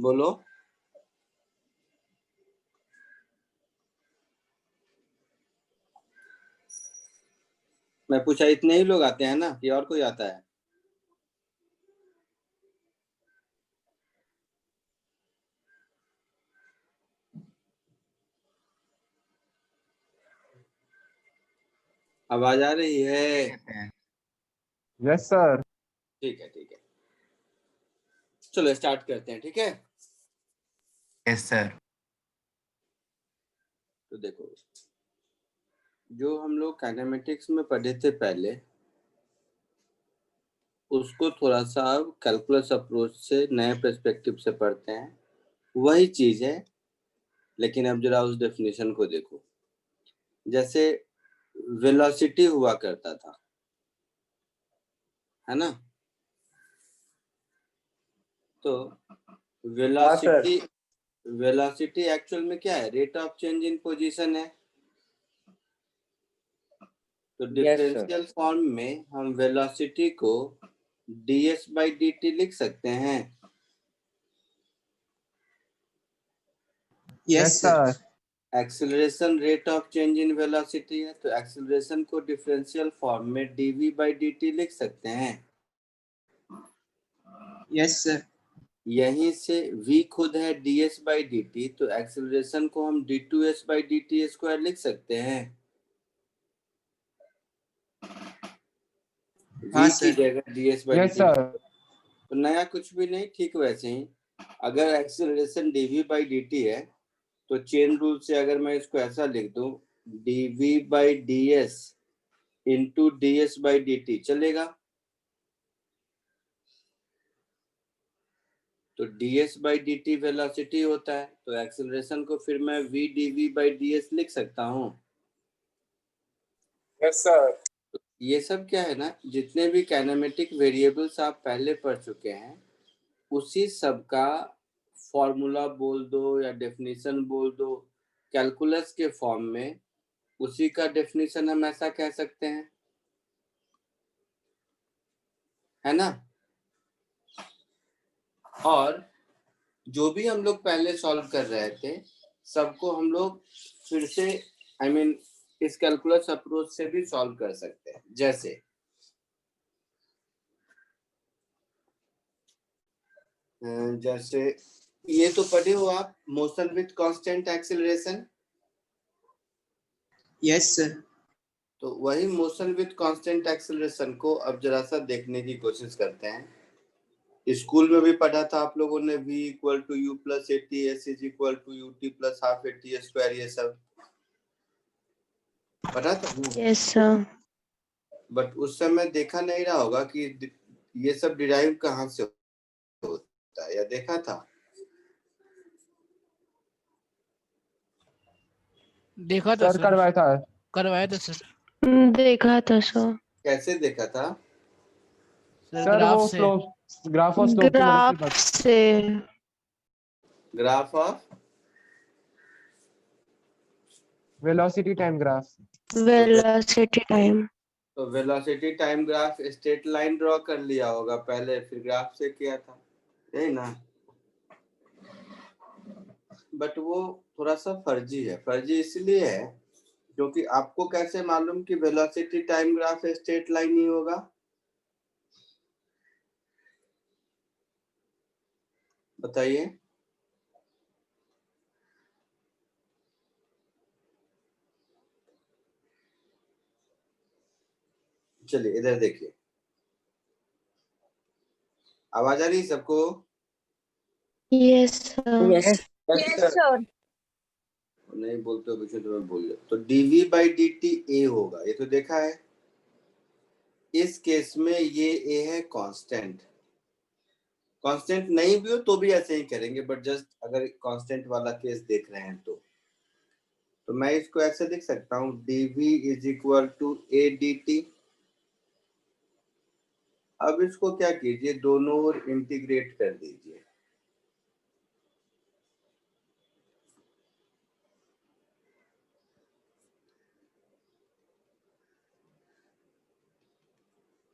बोलो। मैं पूछा इतने ही लोग आते हैं ना कि और कोई आता है? आवाज आ रही है? Yes sir. ठीक है ठीक है, चलो स्टार्ट करते हैं। ठीक है, यस सर। तो देखो, जो हम लोग काइनेमेटिक्स में पढ़े थे पहले, उसको थोड़ा सा अब कैलकुलस अप्रोच से नए पर्सपेक्टिव से पढ़ते हैं। वही चीज है, लेकिन अब जरा उस डेफिनेशन को देखो। जैसे वेलोसिटी हुआ करता था, है ना? तो वेलोसिटी वेलोसिटी एक्चुअल में क्या है? Rate of change in position है। तो डिफरेंशियल फॉर्म में हम वेलोसिटी को ds by dt लिख सकते हैं। Yes sir. Acceleration rate of change in velocity है, तो एक्सेलरेशन को डिफरेंशियल फॉर्म में dv by dt लिख सकते हैं। Yes sir. यहीं से v खुद है ds by dt, तो एक्सेलरेशन को हम d2s by dt स्क्वायर लिख सकते हैं। v की जगह ds by yes dt। Sir. तो नया कुछ भी नहीं, ठीक वैसे ही। अगर एक्सेलरेशन dv by dt है, तो चेन रूल से अगर मैं इसको ऐसा लिख दूं, dv by ds into ds by dt, चलेगा? तो ds by dt वेलोसिटी होता है, तो एक्सेलरेशन को फिर मैं v dv by ds लिख सकता हूँ। Yes sir. ये सब क्या है ना, जितने भी काइनेमेटिक वेरिएबल्स आप पहले पढ़ चुके हैं, उसी सब का फॉर्मूला बोल दो या डेफिनेशन बोल दो, कैलकुलस के फॉर्म में, उसी का डेफिनेशन हम ऐसा कह सकते हैं, है ना? और जो भी हम लोग पहले सॉल्व कर रहे थे, सबको हम लोग फिर से इस कैलकुलस अप्रोच से भी सॉल्व कर सकते हैं। जैसे ये तो पढ़े हो आप, motion with constant acceleration. Yes sir. तो वही मोशन विथ कांस्टेंट एक्सेलरेशन को अब जरा सा देखने की कोशिश करते हैं। स्कूल में भी पढ़ा था आप लोगों ने, v equal to u plus a t s is equal to u t plus half a t square, ये सब पढ़ा था। Yes sir. बट उस समय देखा नहीं रहा होगा कि ये सब डिराइव कहाँ से होता है, या देखा था? देखा था सर करवाया था सर। देखा था सर। कैसे देखा था? सर ग्राफ वो से। स्लोप, ग्राफ और स्लोप की मदद ग्राफ से। से। Graph of velocity time graph. Velocity time. तो velocity time graph straight line draw कर लिया होगा पहले, फिर ग्राफ से किया था, यही ना? बट वो थोड़ा सा फर्जी है। फर्जी इसलिए है क्योंकि आपको कैसे मालूम कि velocity time graph straight line ही होगा? बताइए। चलिए इधर देखिए, आवाज आ रही है सबको? Yes sir. Yes sir. नहीं बोलते हो कुछ तो मैं बोल रहा, तो dv by dt a होगा, ये तो देखा है। इस केस में ये a है कांस्टेंट। कांस्टेंट नहीं भी हो तो भी ऐसे ही करेंगे, बट जस्ट अगर कांस्टेंट वाला केस देख रहे हैं तो मैं इसको ऐसे लिख सकता हूँ, dv is equal to a dt। अब इसको क्या कीजिए, दोनों ओर इंटीग्रेट कर दीजिए।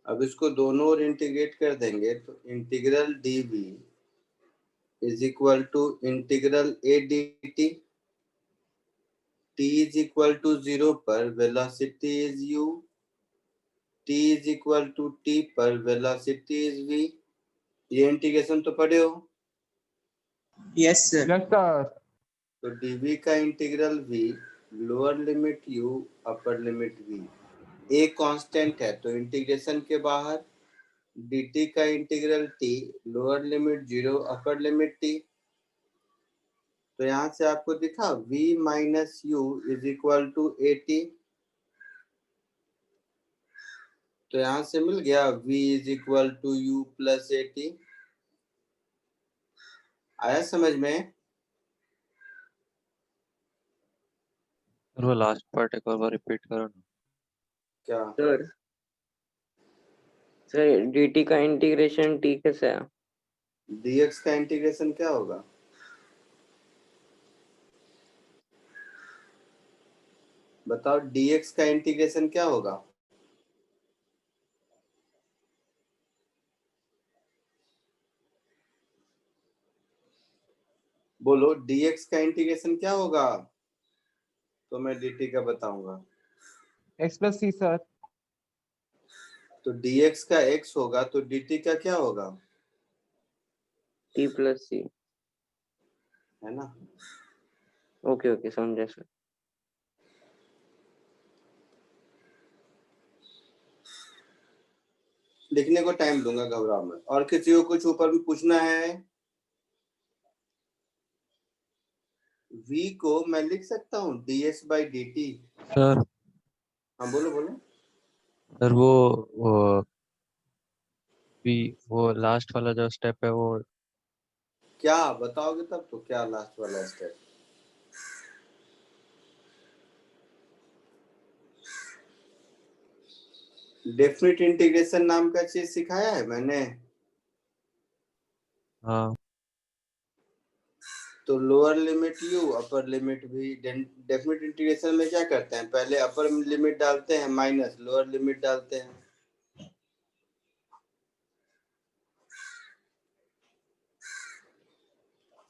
अब इसको दोनों ओर इंटीग्रेट कर देंगे तो integral dv is equal to integral a dt. T is equal to 0 पर velocity is u. T is equal to t पर velocity is v. ये इंटीग्रेशन तो पढ़े हो? Yes, sir. Yes, sir. तो dv का integral v, lower limit u, upper limit v, a constant है तो इंटीग्रेशन के बाहर dt का integral t, lower limit 0, upper limit t। तो यहां से आपको दिखा v minus u is equal to at। तो यहां से मिल गया v is equal to u plus at। आया समझ में? वो लास्ट पार्ट एक और बार रिपीट करो ना। क्या सर सर dt का इंटीग्रेशन t कैसे है? dx का इंटीग्रेशन क्या होगा? बताओ dx का इंटीग्रेशन क्या होगा? बोलो dx का इंटीग्रेशन क्या होगा? तो मैं dt का बताऊंगा। X plus C, sir. तो dx का x होगा तो dt का क्या होगा? t plus c। है ना? ओके ओके समझे सर। लिखने को टाइम दूंगा, घबराओ मत। और किसी को कुछ ऊपर भी पूछना है? v को मैं लिख सकता हूँ ds by dt। सर हाँ बोलो बोलो। सर वो लास्ट वाला जो स्टेप है वो क्या बताओगे तब तो, क्या लास्ट वाला स्टेप? डेफिनेट इंटीग्रेशन नाम का चीज सिखाया है मैंने। हाँ तो lower limit u, upper limit v। Definite integration में क्या करते हैं? पहले अपर लिमिट डालते हैं माइनस लोअर लिमिट डालते हैं।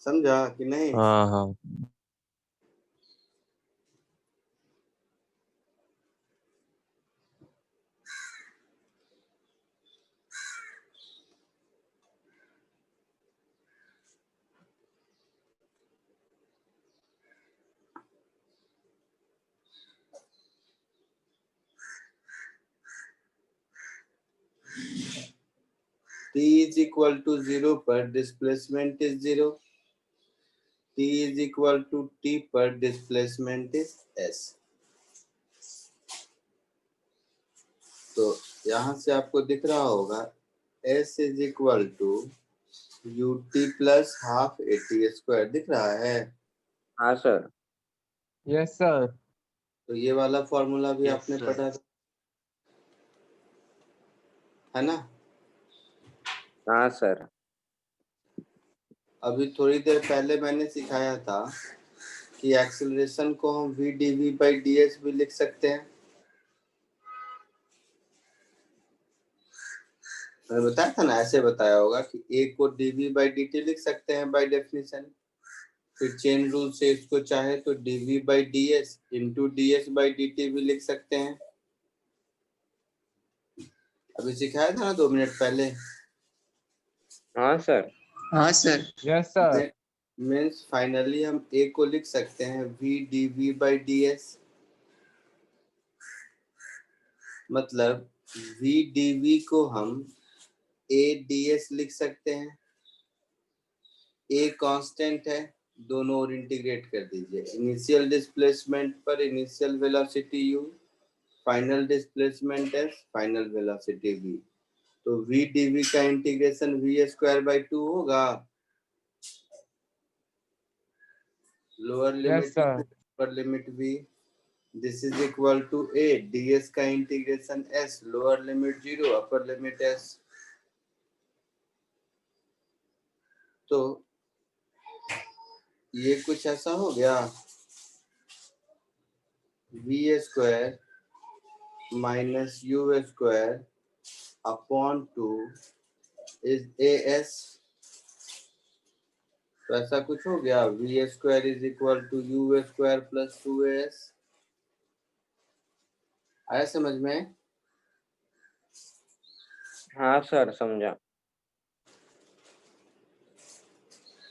समझा कि नहीं? हाँ हाँ t is equal to 0 पर displacement is 0। t is equal to t पर डिस्प्लेसमेंट इज s। तो यहां से आपको दिख रहा होगा s is equal to ut plus half at square। दिख रहा है? हाँ सर। Yes, sir. तो ये वाला फॉर्मूला भी Yes, आपने sir. पढ़ा था, है ना? हाँ सर। अभी थोड़ी देर पहले मैंने सिखाया था कि एक्सेलरेशन को हम v dv by ds भी लिख सकते हैं। मैंने बताया था ना, ऐसे बताया होगा कि a को dv by dt लिख सकते हैं बाय डेफिनेशन। फिर चेन रूल से इसको चाहे तो dv by ds into ds by dt भी लिख सकते हैं। अभी सिखाया था ना 2 मिनट पहले। हाँ सर। हाँ sir. Yes, sir. Means finally हम a को लिख सकते हैं v dv by ds। मतलब v dv को हम a ds लिख सकते हैं। a कांस्टेंट है, दोनों ओर इंटीग्रेट कर दीजिए। इनिशियल डिस्प्लेसमेंट पर initial velocity u, final displacement s, final velocity v। तो v dv का इंटीग्रेशन v स्क्वायर बाय 2 होगा। Lower Yes, limit sir. Upper limit v, this is equal to a ds का integration s, lower limit 0, upper limit s। तो ये कुछ ऐसा हो गया v square minus u square upon 2 is as। तो ऐसा कुछ हो गया, v square is equal to u square plus 2as। आया समझ में? हाँ सर, समझा।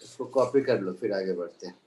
इसको कॉपी कर लो, फिर आगे बढ़ते हैं।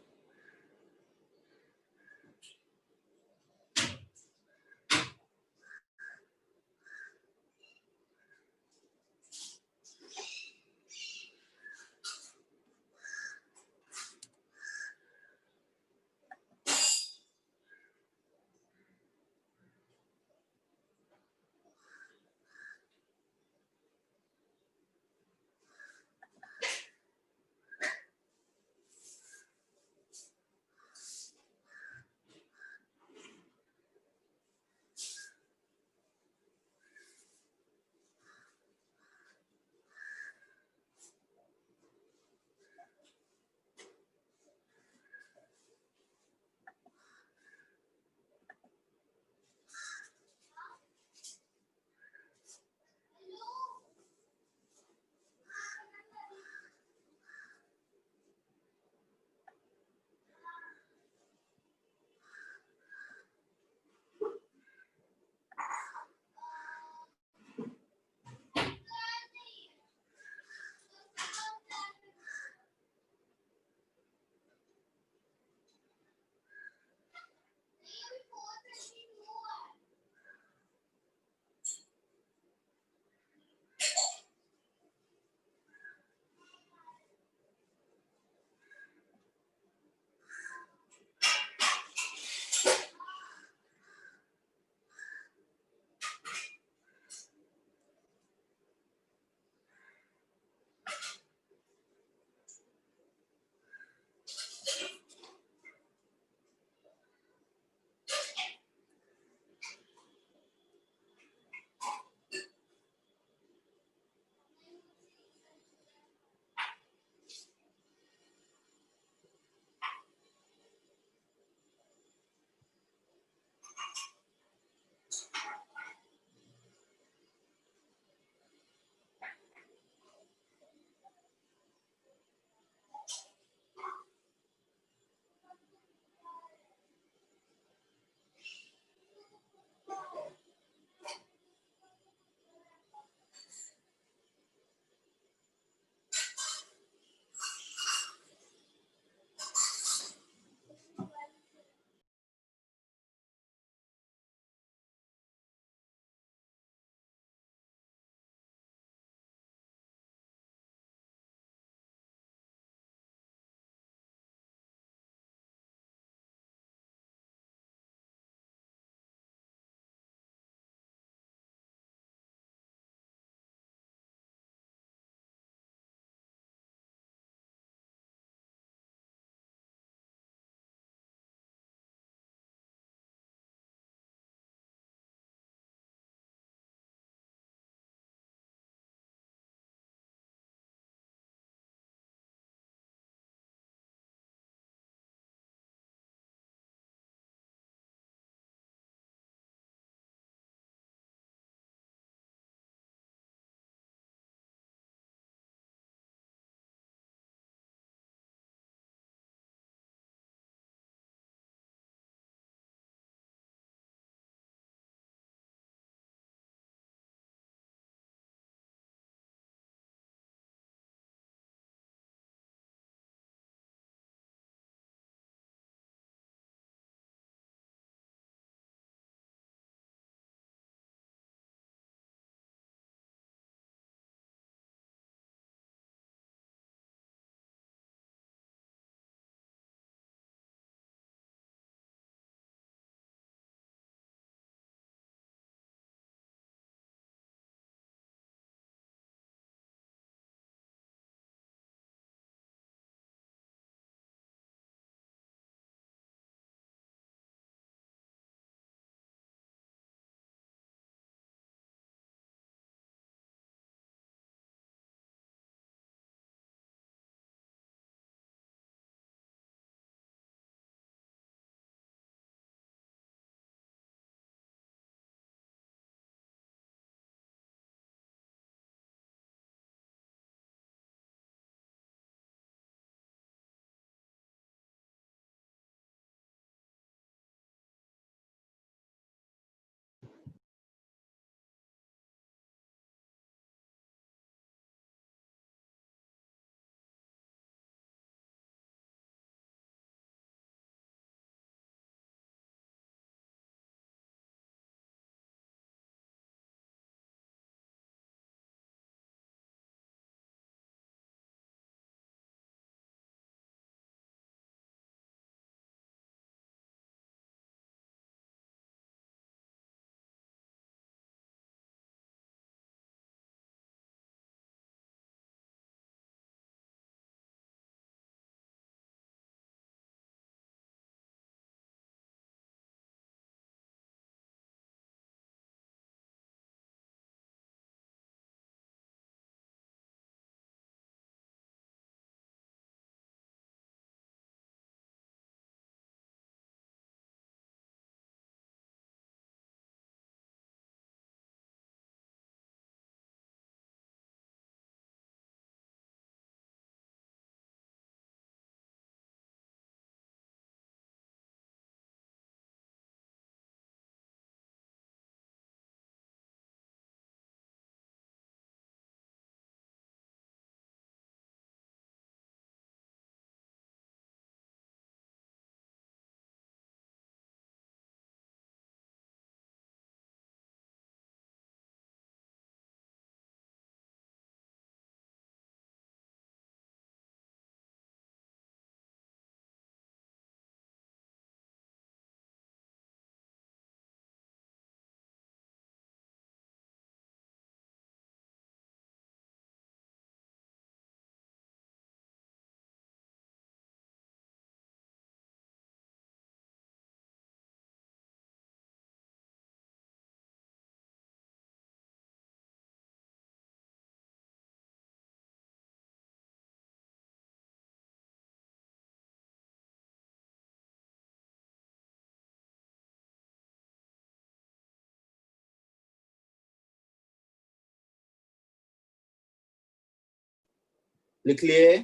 लिख लिए?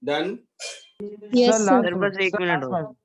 Done? Sir, Yes, last sir. Sir one. बस एक Sir, मिनट last हो one.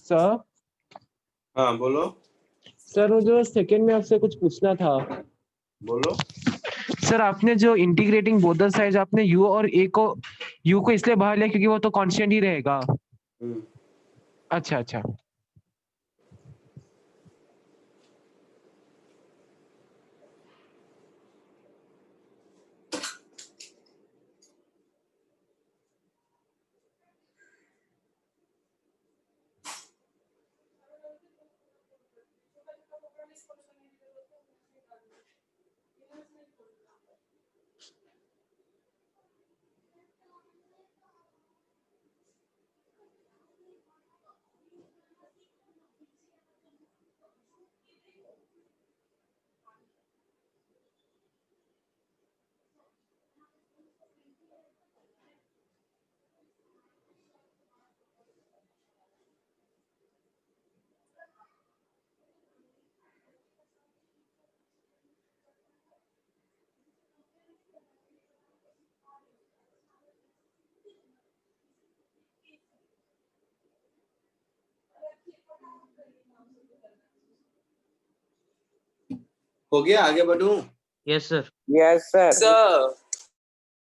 Sir, हाँ बोलो सर वो जो सेकंड में आपसे कुछ पूछना था। बोलो। सर आपने जो इंटीग्रेटिंग बोथ द साइड्स आपने u और a को u को इसलिए बाहर लिया क्योंकि वो तो कांस्टेंट ही रहेगा। हम्म, अच्छा अच्छा। हो गया? आगे बढ़ूं? Yes sir yes sir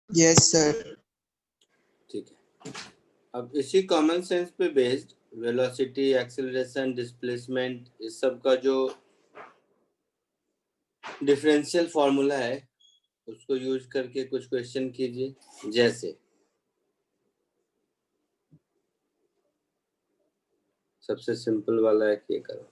Yes, sir. ठीक है। अब इसी कॉमन सेंस पे बेस्ड वेलोसिटी, एक्सेलरेशन, डिस्प्लेसमेंट, इस सब का जो डिफरेंशियल फॉर्मूला है उसको यूज करके कुछ क्वेश्चन कीजिए। जैसे सबसे सिंपल वाला है कि ये करो।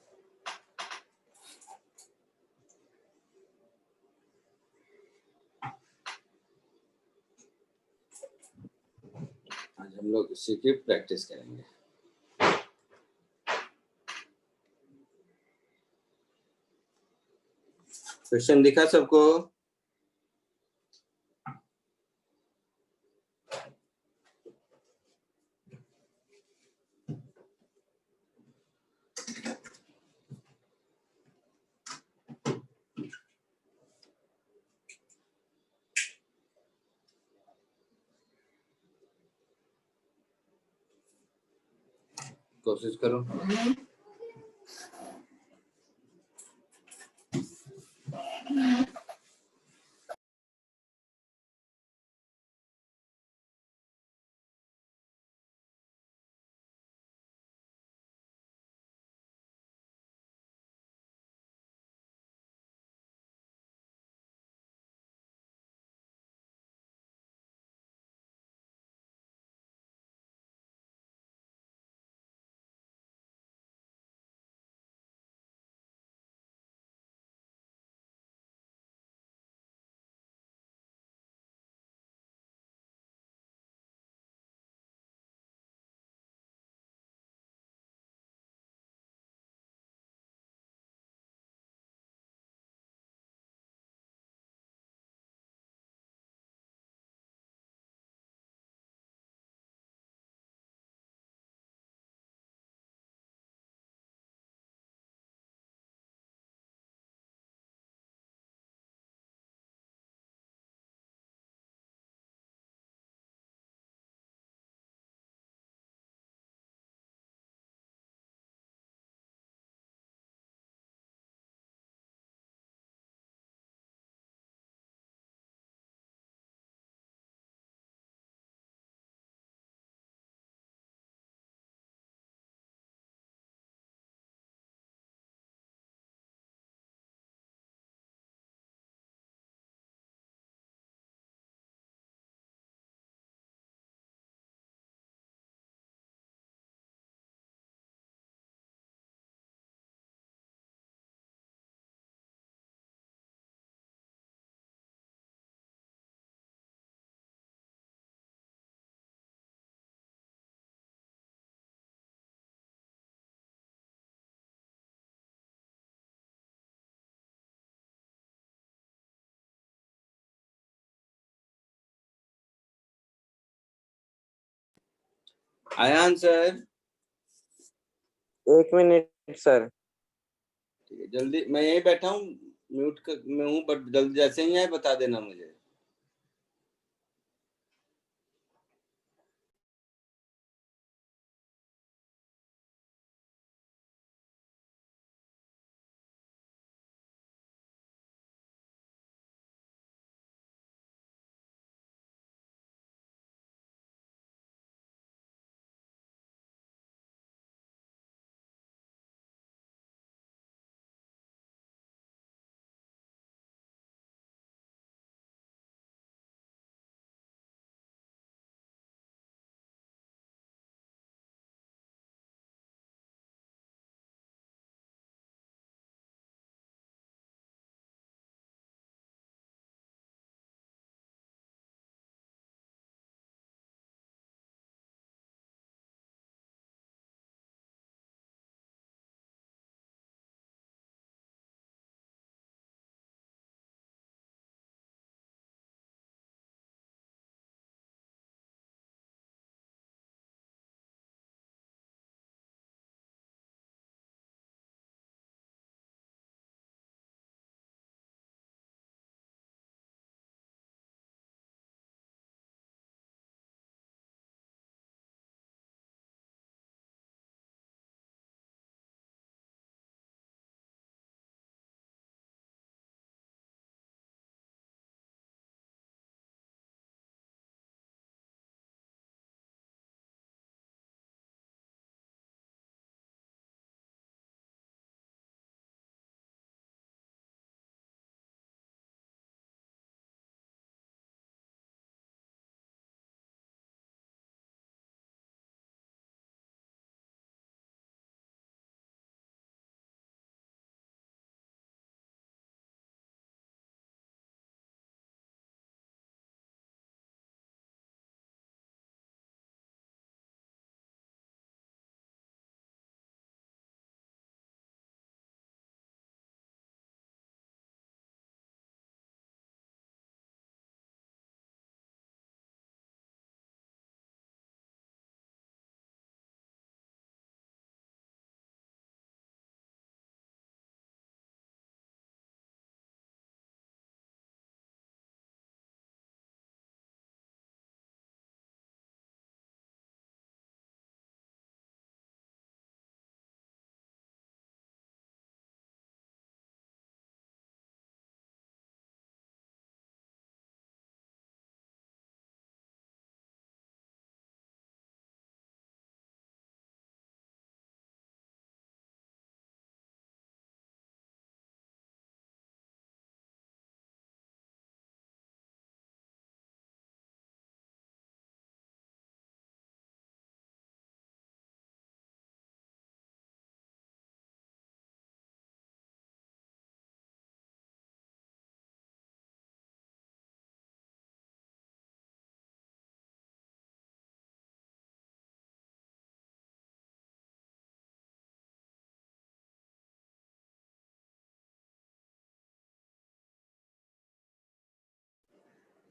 आज हम लोग इसी की प्रैक्टिस करेंगे। क्वेश्चन दिखा सबको? कोशिश करो। आया आंसर? 1 minute sir. ठीक है, जल्दी, मैं यही बैठा हूँ, में हूँ, बट जल्दी जैसे ही आए बता देना मुझे।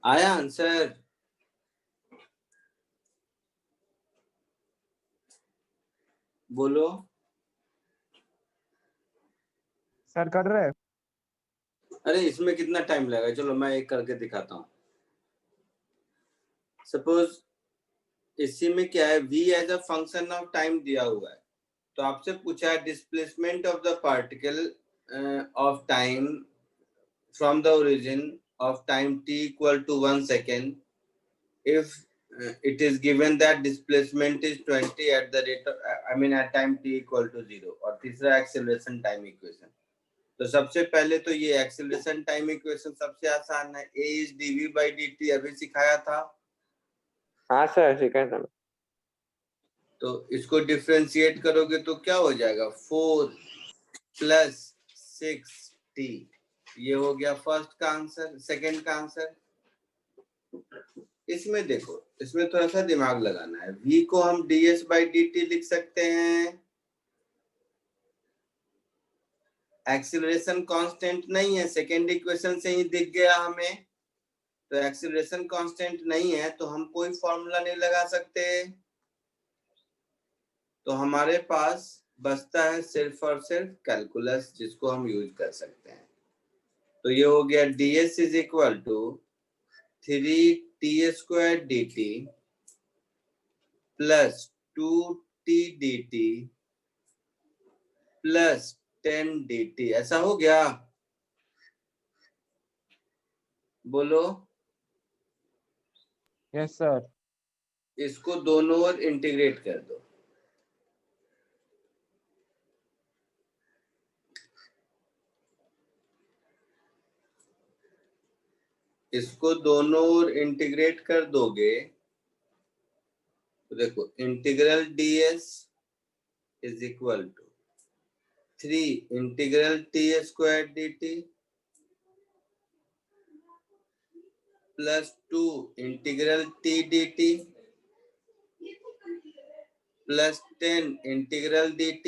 आया आंसर? बोलो। सर कर रहे हैं। अरे इसमें कितना टाइम लगेगा, चलो मैं एक करके दिखाता हूँ। सपोज इसी में क्या है, v as a function of time दिया हुआ है, तो आपसे पूछा है displacement of the particle of time from the origin of time t equal to 1 second if it is given that displacement is 20 at the rate of, I mean at time t equal to 0। और तीसरा acceleration time equation. तो सबसे पहले तो ये acceleration time equation सबसे आसान है, a is dv by dt, अभी सिखाया था। हाँ सर सिखाया था। तो इसको डिफरेंशिएट करोगे तो क्या हो जाएगा, 4 + 6t। ये हो गया फर्स्ट का आंसर। सेकंड का आंसर, इसमें देखो, इसमें थोड़ा सा दिमाग लगाना है। v को हम ds by dt लिख सकते हैं, एक्सीलरेशन कांस्टेंट नहीं है, सेकेंड इक्वेशन से ही दिख गया हमें। तो एक्सीलरेशन कांस्टेंट नहीं है तो हम कोई फॉर्मूला नहीं लगा सकते। तो हमारे पास बचता है सिर्फ और सिर्फ कैलकुलस, जिसको हम यूज कर सकते हैं। तो ये हो गया ds is equal to 3t² dt plus 2t dt plus 10 dt। ऐसा हो गया? बोलो। Yes sir. इसको दोनों ओर इंटीग्रेट कर दो। इसको दोनों ओर इंटीग्रेट कर दोगे तो देखो integral ds is equal to 3 integral t² dt plus 2 integral t dt plus 10 integral dt।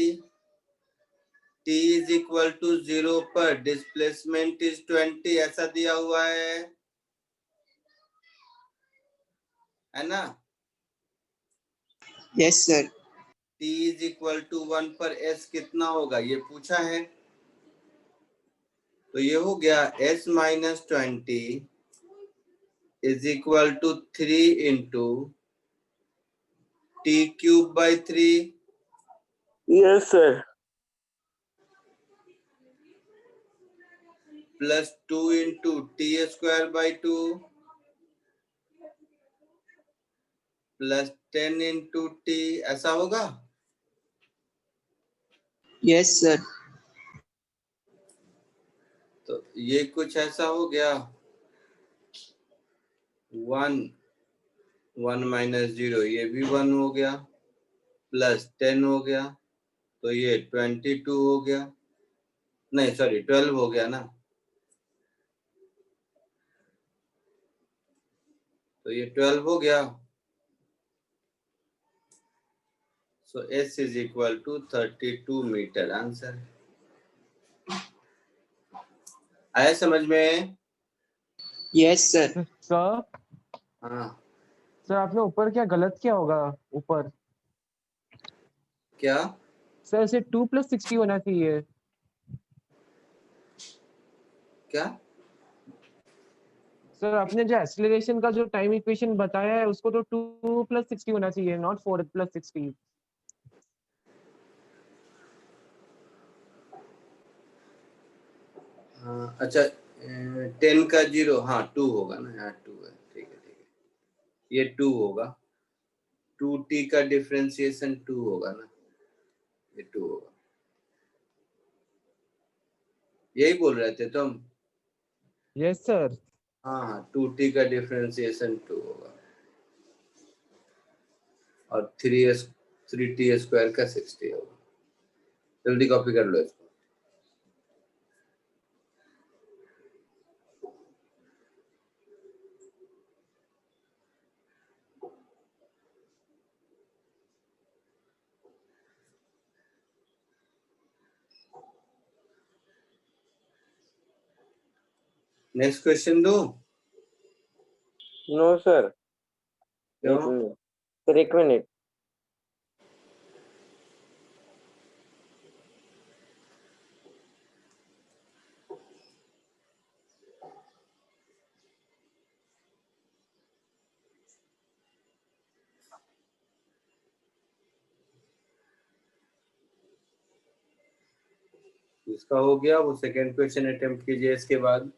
t is equal to 0 पर डिस्प्लेसमेंट इज 20, ऐसा दिया हुआ है ना? Yes, sir. t is equal to 1 पर s कितना होगा ये पूछा है। तो ये हो गया s minus 20 is equal to 3 into t³/3 Yes, sir. Plus 2 into t²/2 plus 10 into t। ऐसा होगा? Yes, sir. तो ये कुछ ऐसा हो गया 1 1 माइनस 0 ये भी 1 हो गया प्लस 10 हो गया तो ये 22 हो गया, नहीं सॉरी 12 हो गया ना। तो ये 12 हो गया। So s is equal to 32 metre. Answer आया समझ में? Yes, sir. सर हाँ सर आपने ऊपर क्या गलत किया होगा ऊपर। क्या? सर इसे 2 + 60 होना चाहिए। क्या? सर आपने जो एक्सीलरेशन का जो टाइम इक्वेशन बताया है उसको तो 2 + 60 होना चाहिए, नॉट 4 + 60। हाँ, अच्छा 10 का 0, हाँ 2 होगा ना, यहाँ 2 है, ठीक है ठीक है, ये 2 होगा। 2t का डिफरेंशिएशन 2 होगा ना, ये 2 होगा। यही बोल रहे थे तुम? Yes sir. हाँ हाँ 2t का डिफरेंशिएशन 2 होगा और 3t² का 60 होगा। जल्दी कॉपी कर लो इसको। नेक्स्ट क्वेश्चन दो। No, sir. क्यों? एक मिनट सर, एक मिनट। इसका हो गया, वो सेकंड क्वेश्चन अटेम्प्ट कीजिए इसके बाद।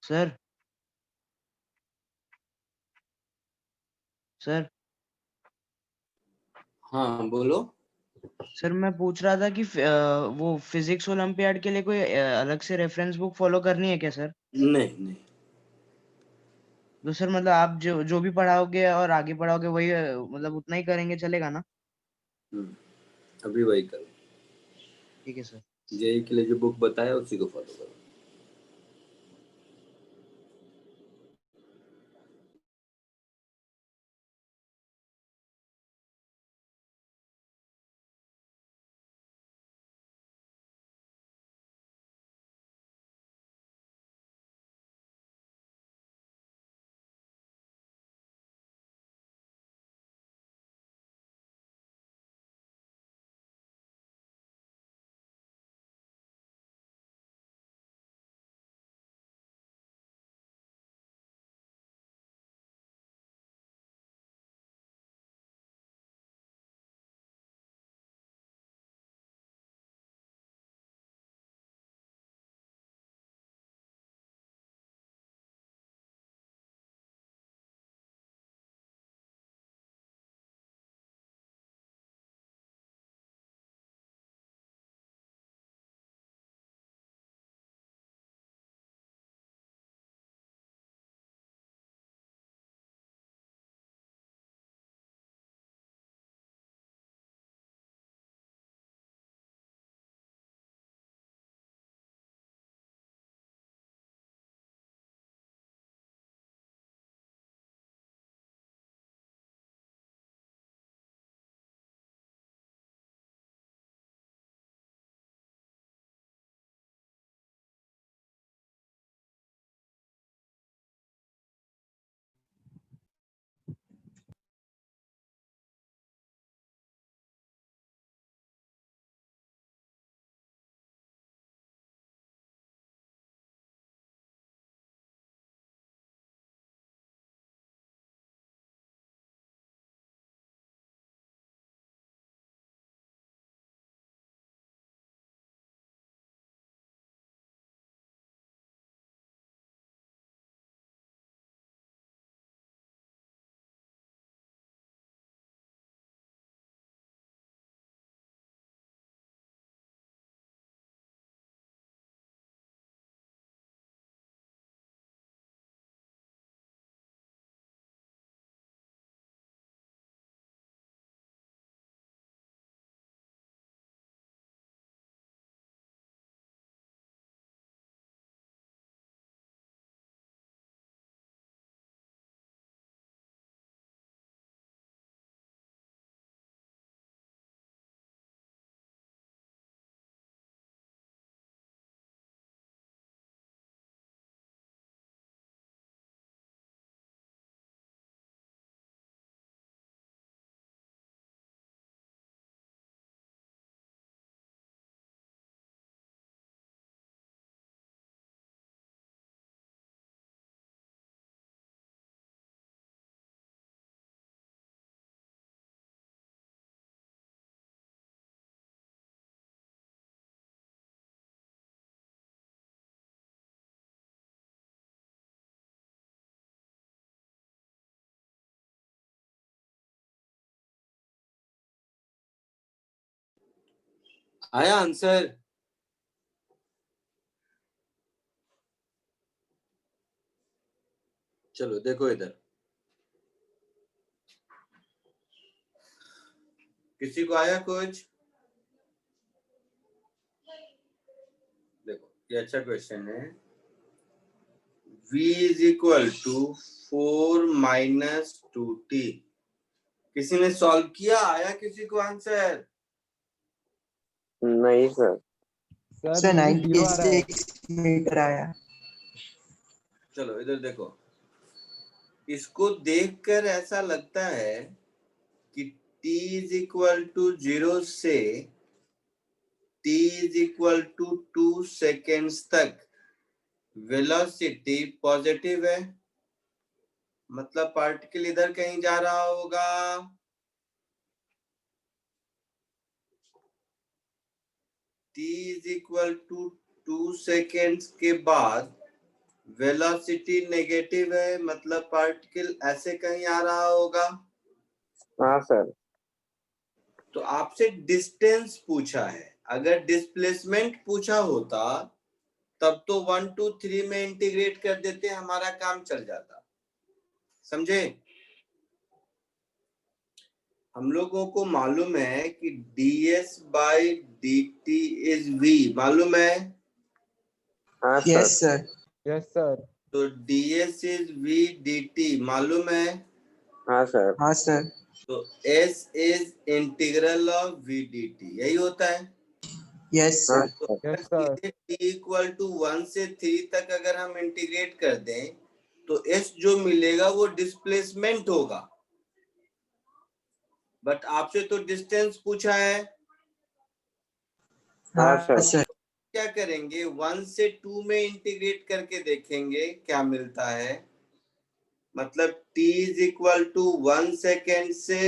सर सर हाँ बोलो। सर मैं पूछ रहा था कि वो फिजिक्स ओलंपियाड के लिए कोई अलग से रेफरेंस बुक फॉलो करनी है क्या सर? नहीं नहीं। तो सर मतलब आप जो जो भी पढ़ाओगे और आगे पढ़ाओगे वही मतलब उतना ही करेंगे, चलेगा ना? अभी वही करो। ठीक है सर। जेई के लिए जो बुक बताया उसी को फॉलो करो। आया आंसर? चलो देखो इधर, किसी को आया कुछ? देखो ये अच्छा क्वेश्चन है। v is equal to 4 minus 2t। किसी ने सॉल्व किया? आया किसी को आंसर? नहीं सर। सर 96 मीटर आया। चलो इधर देखो, इसको देखकर ऐसा लगता है कि t इज इक्वल टू 0 से t is equal to 2 seconds तक वेलोसिटी पॉजिटिव है, मतलब पार्टिकल इधर कहीं जा रहा होगा। t is equal to 2 seconds के बाद वेलोसिटी नेगेटिव है, मतलब पार्टिकल ऐसे कहीं आ रहा होगा। हाँ सर। तो आपसे डिस्टेंस पूछा है, अगर डिस्प्लेसमेंट पूछा होता तब तो 1 2 3 में इंटीग्रेट कर देते, हमारा काम चल जाता। समझे? हम लोगों को मालूम है कि ds by dt is v, मालूम है? हाँ yes sir. Sir. Yes sir. तो ds इज v dt, मालूम है? हाँ सर। हाँ सर। तो s is integral of v dt, यही होता है। यस हाँ सर। तो yes sir. t equal to 1 से 3 तक अगर हम इंटीग्रेट कर दें तो s जो मिलेगा वो डिस्प्लेसमेंट होगा। बट आपसे तो डिस्टेंस पूछा है। हाँ हाँ सर। सर। क्या करेंगे, 1 से 2 में इंटीग्रेट करके देखेंगे क्या मिलता है। मतलब t is equal to 1 second से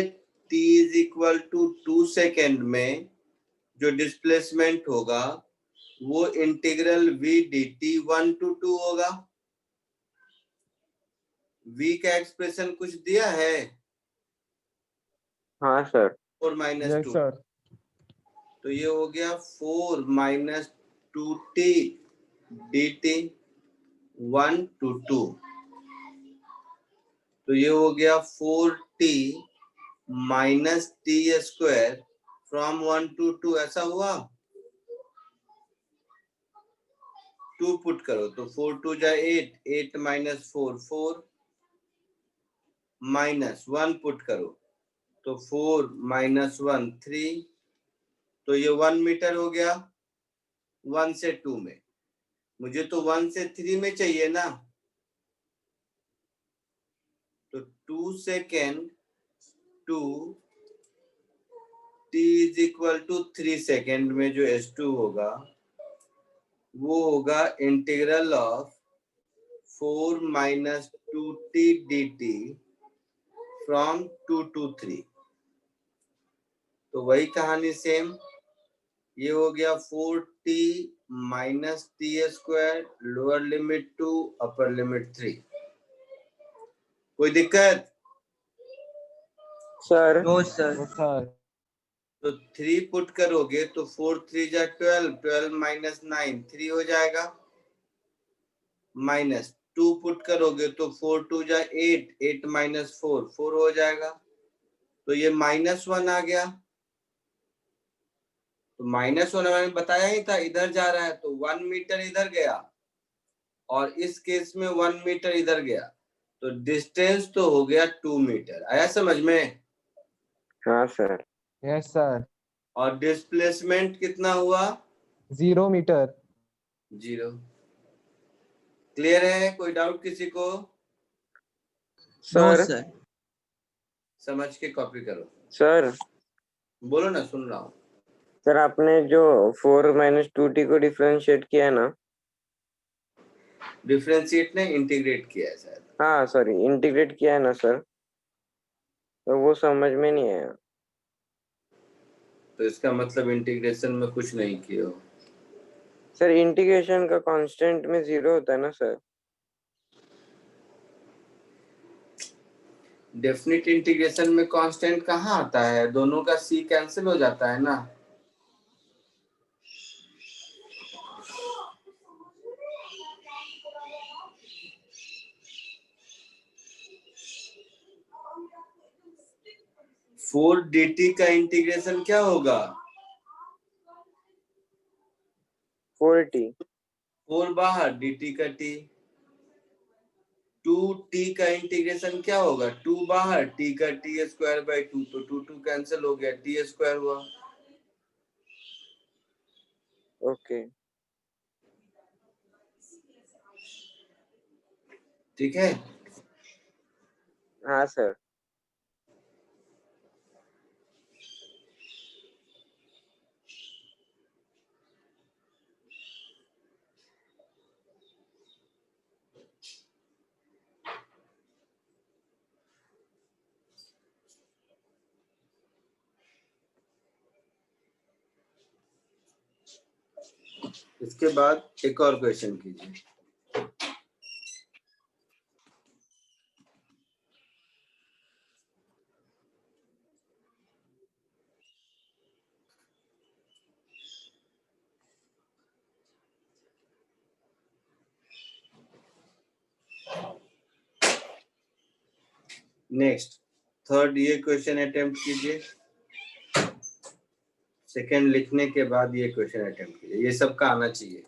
t is equal to 2 second में जो डिस्प्लेसमेंट होगा वो इंटीग्रल v dt 1 to 2 होगा। v का एक्सप्रेशन कुछ दिया है, हाँ सर। 4 minus yes 2, sir. तो ये हो गया 4 minus 2t dt 1 to 2, तो ये हो गया 4t minus t square from 1 to 2, ऐसा हुआ। 2 पुट करो तो 4 2 जा 8, 8 minus 4 4, minus 1 पुट करो तो 4 minus 1 3, तो ये 1 मीटर हो गया 1 से 2 में। मुझे तो 1 से 3 में चाहिए ना, तो 2 second to t is equal to 3 second में जो s2 होगा वो होगा integral of 4 minus 2t dt from 2 to 3। तो वही कहानी सेम, ये हो गया 4t minus t square lower limit 2 upper limit 3। कोई दिक्कत? Sir. No sir. Yes sir. तो 3 पुट करोगे तो 4 3 जा 12, 12 minus 9 3 हो जाएगा, माइनस 2 पुट करोगे तो 4 2 जा 8, 8 minus 4 4 हो जाएगा, तो ये -1 आ गया। तो -1 मैंने बताया ही था, इधर जा रहा है तो 1 मीटर इधर गया और इस केस में 1 मीटर इधर गया, तो डिस्टेंस तो हो गया 2 मीटर। आया समझ में? हाँ सर। Yes sir. और डिस्प्लेसमेंट कितना हुआ? 0 मीटर। 0। क्लियर है? कोई डाउट किसी को? No sir. सर। समझ के कॉपी करो। सर। बोलो ना, सुन रहा हूँ। सर आपने जो 4 minus 2t को डिफरेंशिएट किया ना। डिफरेंशिएट ने इंटीग्रेट किया है शायद। हाँ सॉरी, इंटीग्रेट किया है ना सर, तो वो समझ में नहीं आया। तो इसका मतलब इंटीग्रेशन में कुछ नहीं किए हो। सर इंटीग्रेशन का कांस्टेंट में 0 होता है ना सर। डेफिनिट इंटीग्रेशन में कांस्टेंट कहाँ आता है, दोनों का c कैंसिल हो जाता है ना। फोर dt का इंटीग्रेशन क्या होगा? 4t। 4 बाहर, dt का t। 2t का इंटीग्रेशन क्या होगा? 2 बाहर, t का t स्क्वायर बाई 2, तो 2 2 कैंसिल हो गया, t स्क्वायर हुआ। ओके। ठीक है? हाँ सर। इसके बाद एक और क्वेश्चन कीजिए। नेक्स्ट थर्ड ये क्वेश्चन अटेम्प्ट कीजिए, सेकंड लिखने के बाद ये क्वेश्चन अटेम्प्ट कीजिए, ये सबका आना चाहिए।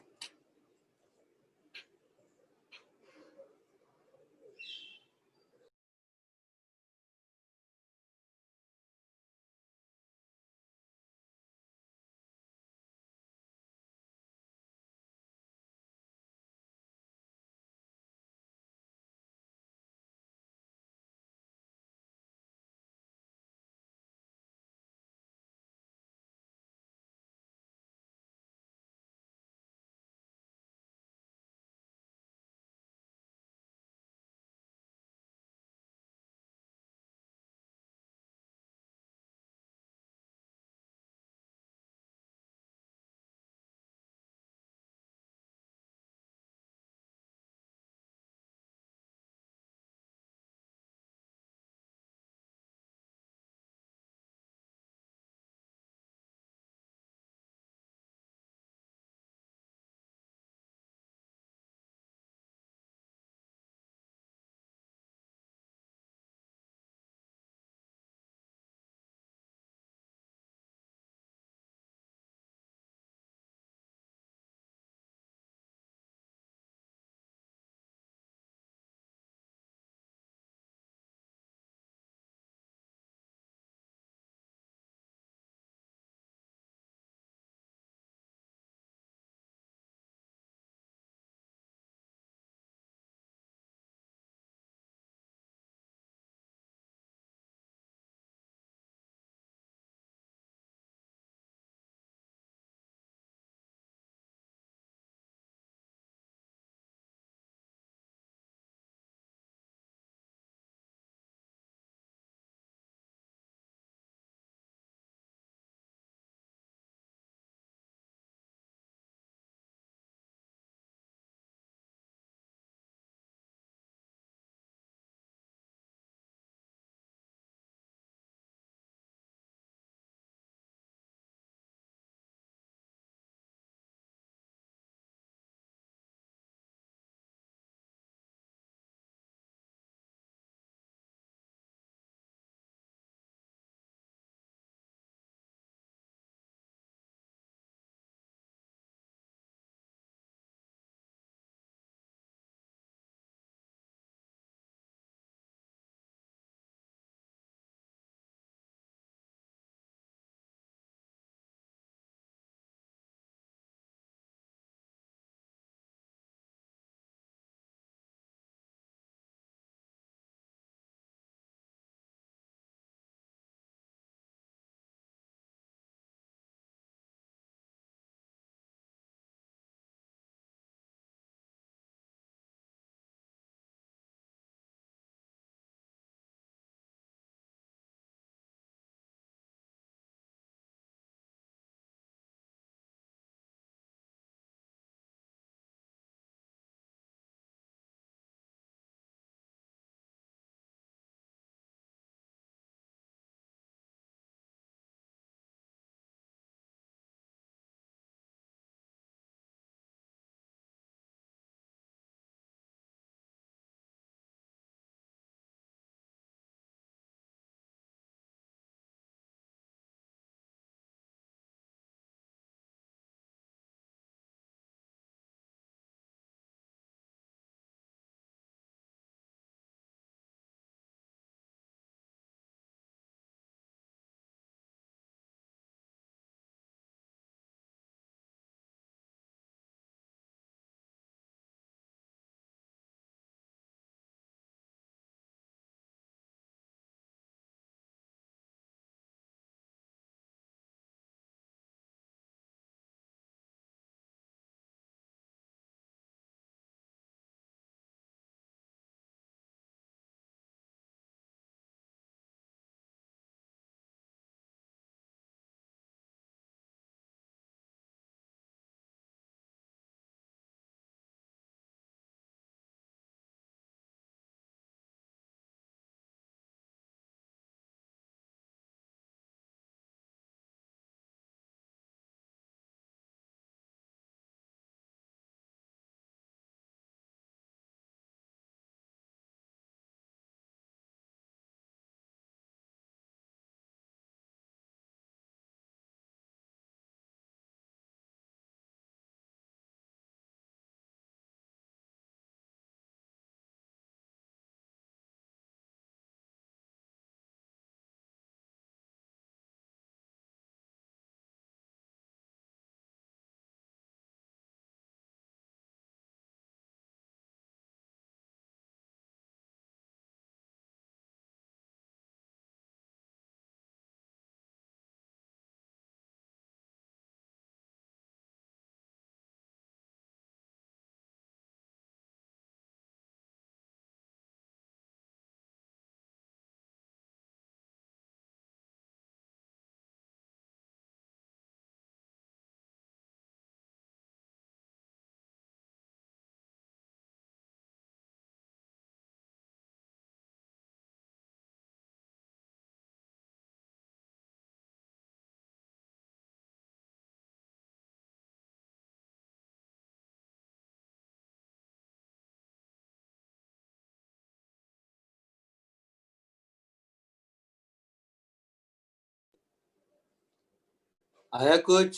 आया कुछ?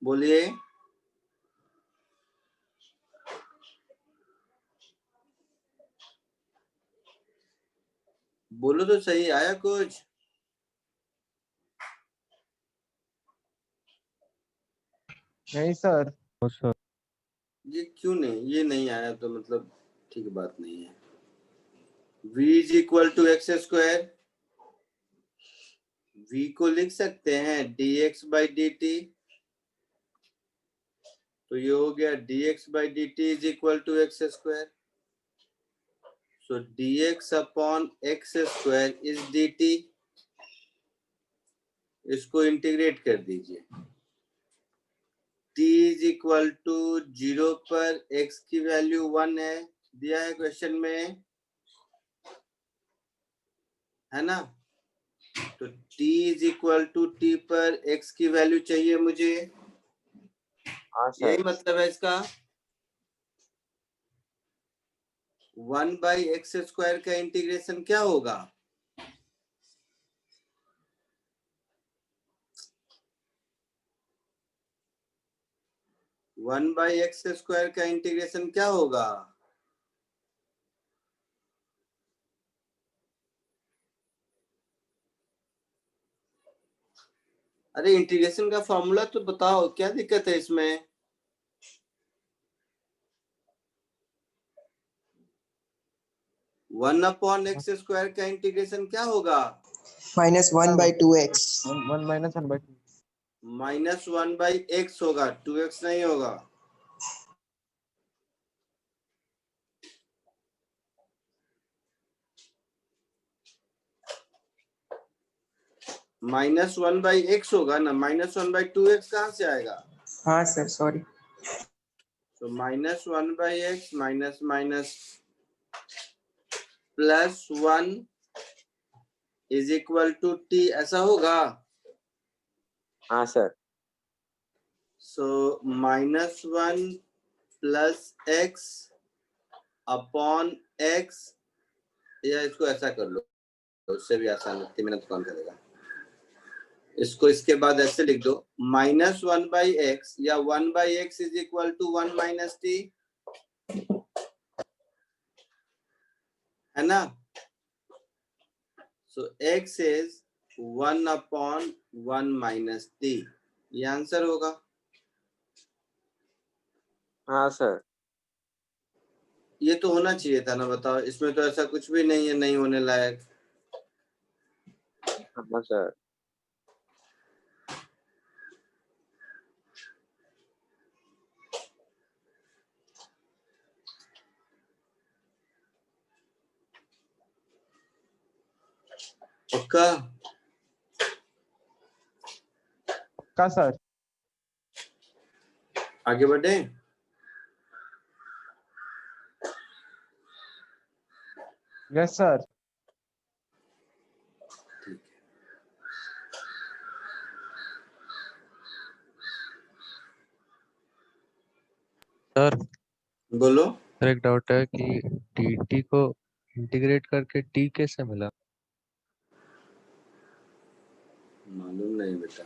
बोलिए। बोलो तो सही, आया कुछ? नहीं सर। ये क्यों नहीं, ये नहीं आया तो मतलब ठीक बात नहीं है। v is equal to x square, v को लिख सकते हैं dx बाई डी टी, तो ये हो गया dx by d t is equal to x square. So dx upon x square is dt, इसको इंटीग्रेट कर दीजिए। t इज इक्वल टू 0 पर x की वैल्यू 1 है, दिया है क्वेश्चन में, है ना? तो t is equal to t पर x की वैल्यू चाहिए मुझे, हाँ यही सर। मतलब है इसका। 1 बाई एक्स स्क्वायर का इंटीग्रेशन क्या होगा? वन बाई एक्स स्क्वायर का इंटीग्रेशन क्या होगा? अरे इंटीग्रेशन का फॉर्मूला तो बताओ, क्या दिक्कत है इसमें? वन अपॉन एक्स स्क्वायर का इंटीग्रेशन क्या होगा? -1/2x। One minus one by minus 1 by x होगा, 2x नहीं होगा। -1 बाई एक्स होगा ना, -1 बाई 2x कहाँ से आएगा? हाँ सर, सॉरी। तो -1 by x minus minus +1 is equal to t, ऐसा होगा। हाँ sir. So -1 plus x upon x, या इसको ऐसा कर लो, उससे भी आसान है, 3 मिनट कौन करेगा इसको। इसके बाद ऐसे लिख दो, -1 बाई एक्स या 1 by x is equal to 1 minus t, है ना? So x is 1 upon 1 minus t, ये आंसर होगा। हाँ सर। ये तो होना चाहिए था ना, बताओ, इसमें तो ऐसा कुछ भी नहीं है नहीं होने लायक। हाँ सर। पक्का? का सर। आगे बढ़े। Yes sir. सर बोलो। सर एक डाउट है कि dt को इंटीग्रेट करके t कैसे मिला? मालूम नहीं बेटा,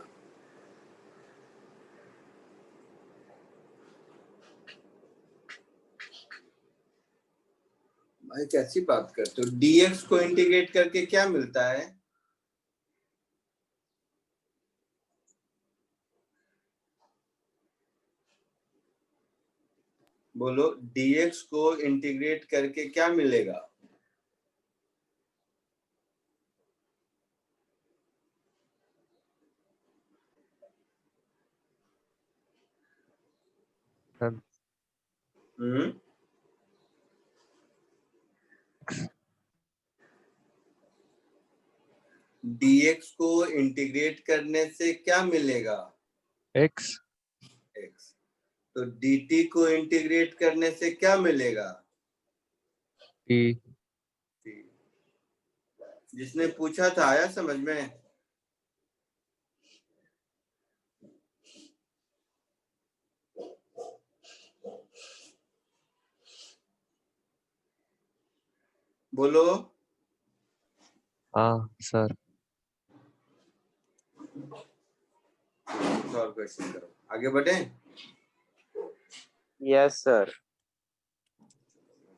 भाई कैसी बात करते हो? dx को इंटीग्रेट करके क्या मिलता है? बोलो, dx को इंटीग्रेट करके क्या मिलेगा? सर dx को इंटीग्रेट करने से क्या मिलेगा? x x। तो dt को इंटीग्रेट करने से क्या मिलेगा? t। t। जिसने पूछा था आया समझ में? बोलो। हाँ सर। कुछ और क्वेश्चन करो, आगे बढ़े। Yes sir.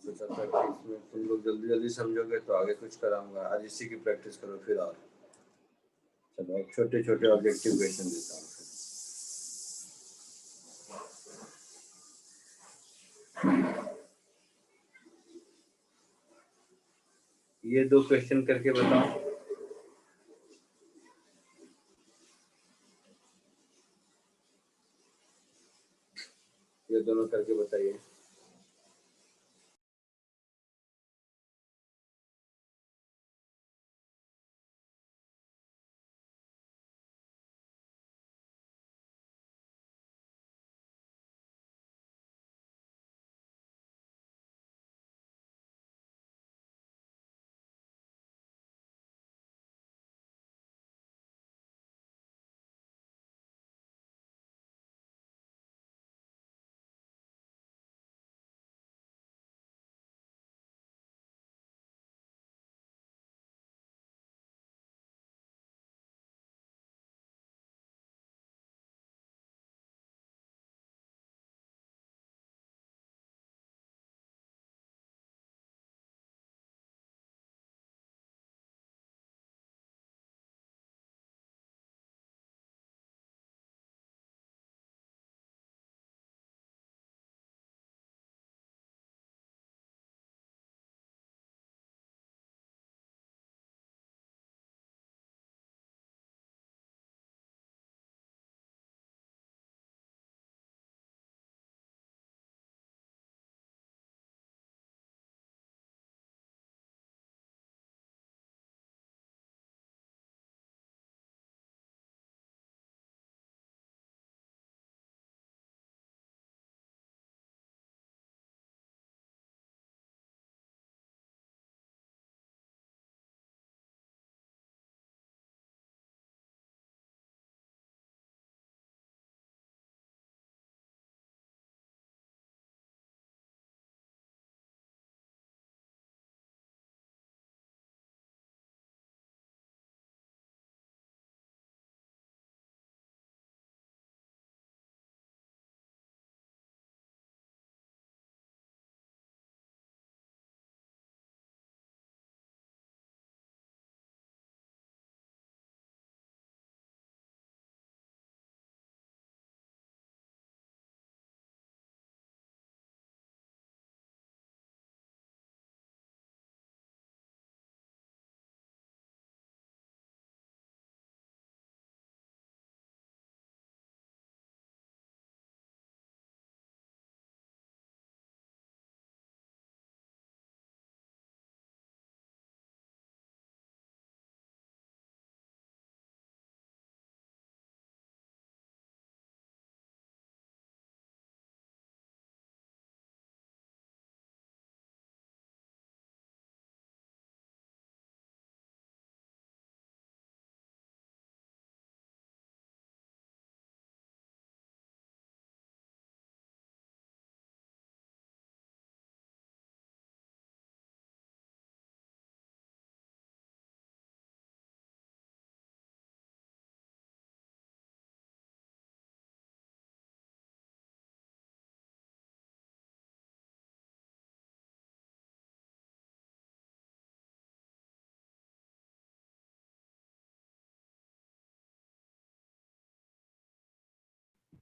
सोचा प्रैक्टिस में तुम लोग जल्दी जल्दी समझोगे तो आगे कुछ कराऊंगा, आज इसी की प्रैक्टिस करो फिर। और चलो अब छोटे छोटे ऑब्जेक्टिव क्वेश्चन देता हूँ। ये 2 क्वेश्चन करके बताओ। ये दोनों करके बताइए।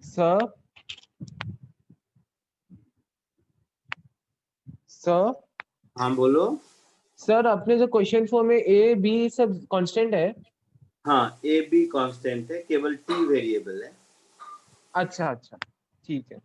सर सर हाँ बोलो। सर अपने जो क्वेश्चन फॉर्म में ए बी सब कांस्टेंट है। हाँ ए बी कांस्टेंट है, केवल टी वेरिएबल है। अच्छा अच्छा ठीक है।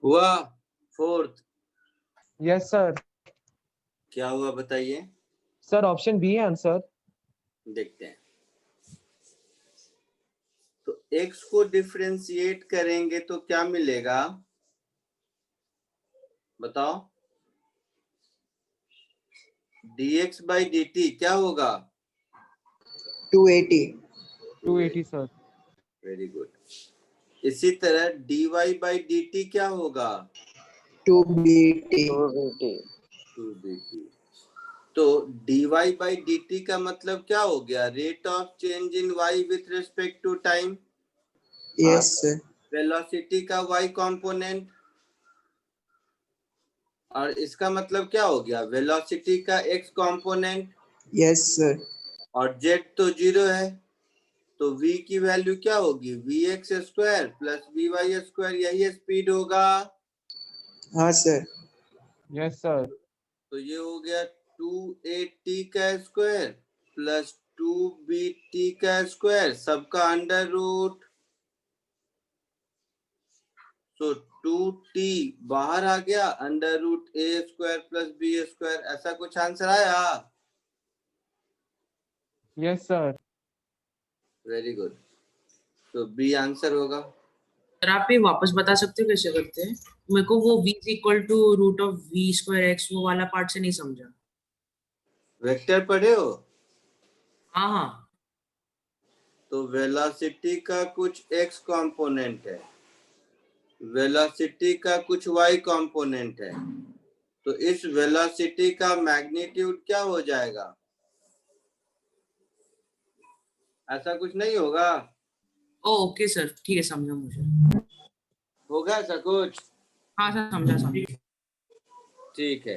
हुआ फोर्थ? Yes sir. क्या हुआ बताइए, सर ऑप्शन बी है आंसर। देखते हैं। तो x को डिफरेंशिएट करेंगे तो क्या मिलेगा बताओ? dx by dt क्या होगा? 280. 280 सर। Very good. इसी तरह dy by dt क्या होगा? 2BT. 2BT 2bt। तो dy by dt का मतलब क्या हो गया? Rate of change in y with respect to time. Yes, sir. Velocity का y कंपोनेंट, और इसका मतलब क्या हो गया? वेलोसिटी का x कंपोनेंट, Yes, sir. और z तो 0 है, तो v की वैल्यू क्या होगी? vx square plus vy square, यही स्पीड होगा। हाँ सर. Yes sir. तो ये हो गया 2at का स्क्वायर प्लस 2bt का स्क्वायर, सबका अंडर रूट। तो 2t बाहर आ गया, under root a square plus b square, ऐसा कुछ आंसर आया? Yes sir. Very good. तो बी आंसर होगा। सर आप ये वापस बता सकते हो कैसे करते हैं? मेरे को वो v is equal to root of v square x वो वाला पार्ट से नहीं समझा। वेक्टर पढ़े हो? हाँ हाँ। तो वेलोसिटी का कुछ x कंपोनेंट है, वेलोसिटी का कुछ y कंपोनेंट है, तो इस वेलोसिटी का मैग्नीट्यूड क्या हो जाएगा? ऐसा कुछ नहीं होगा? ओके सर ठीक है, समझा मुझे। होगा ऐसा कुछ? हाँ सर समझा समझा। ठीक है,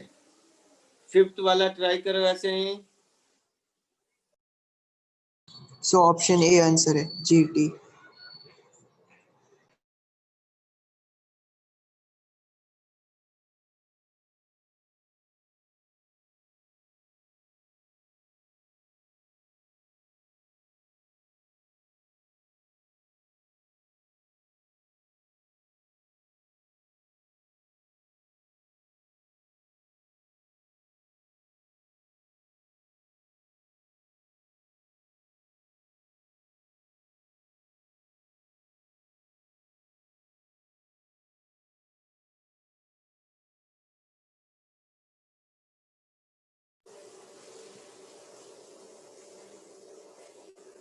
फिफ्थ वाला ट्राई करो ऐसे ही। So option A answer है GT.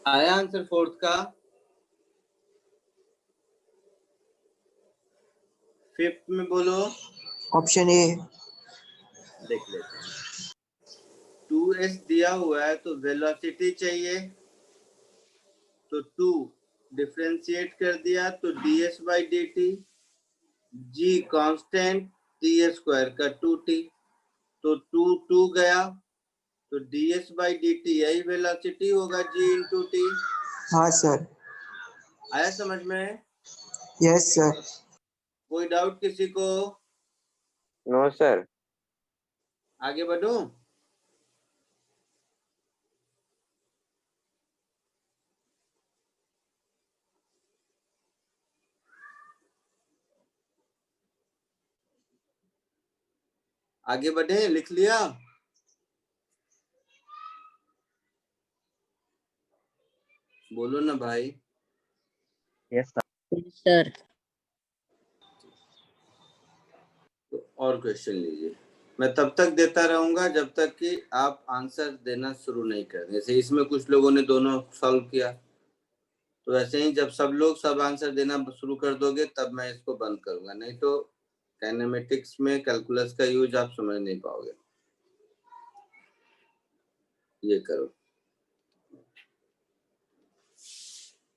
आया आंसर फोर्थ का? फिफ्थ में बोलो। Option A. देख लेते हैं। 2s दिया हुआ है तो वेलोसिटी चाहिए, तो 2 डिफरेंशिएट कर दिया तो ds by dt, g constant, t square का 2t, तो 2 2 गया, तो ds by dt यही वेलोसिटी होगा, g into t। हाँ सर. आया समझ में? Yes sir. कोई डाउट किसी को? No sir. आगे बढ़ूं? आगे बढ़े? लिख लिया? बोलो ना भाई। Yes sir. तो और क्वेश्चन लीजिए, मैं तब तक देता रहूंगा जब तक कि आप आंसर देना शुरू नहीं कर दें। जैसे इसमें कुछ लोगों ने दोनों सॉल्व किया, तो ऐसे ही जब सब लोग सब आंसर देना शुरू कर दोगे तब मैं इसको बंद करूंगा, नहीं तो काइनेमेटिक्स में कैलकुलस का यूज आप समझ नहीं पाओगे। ये करो,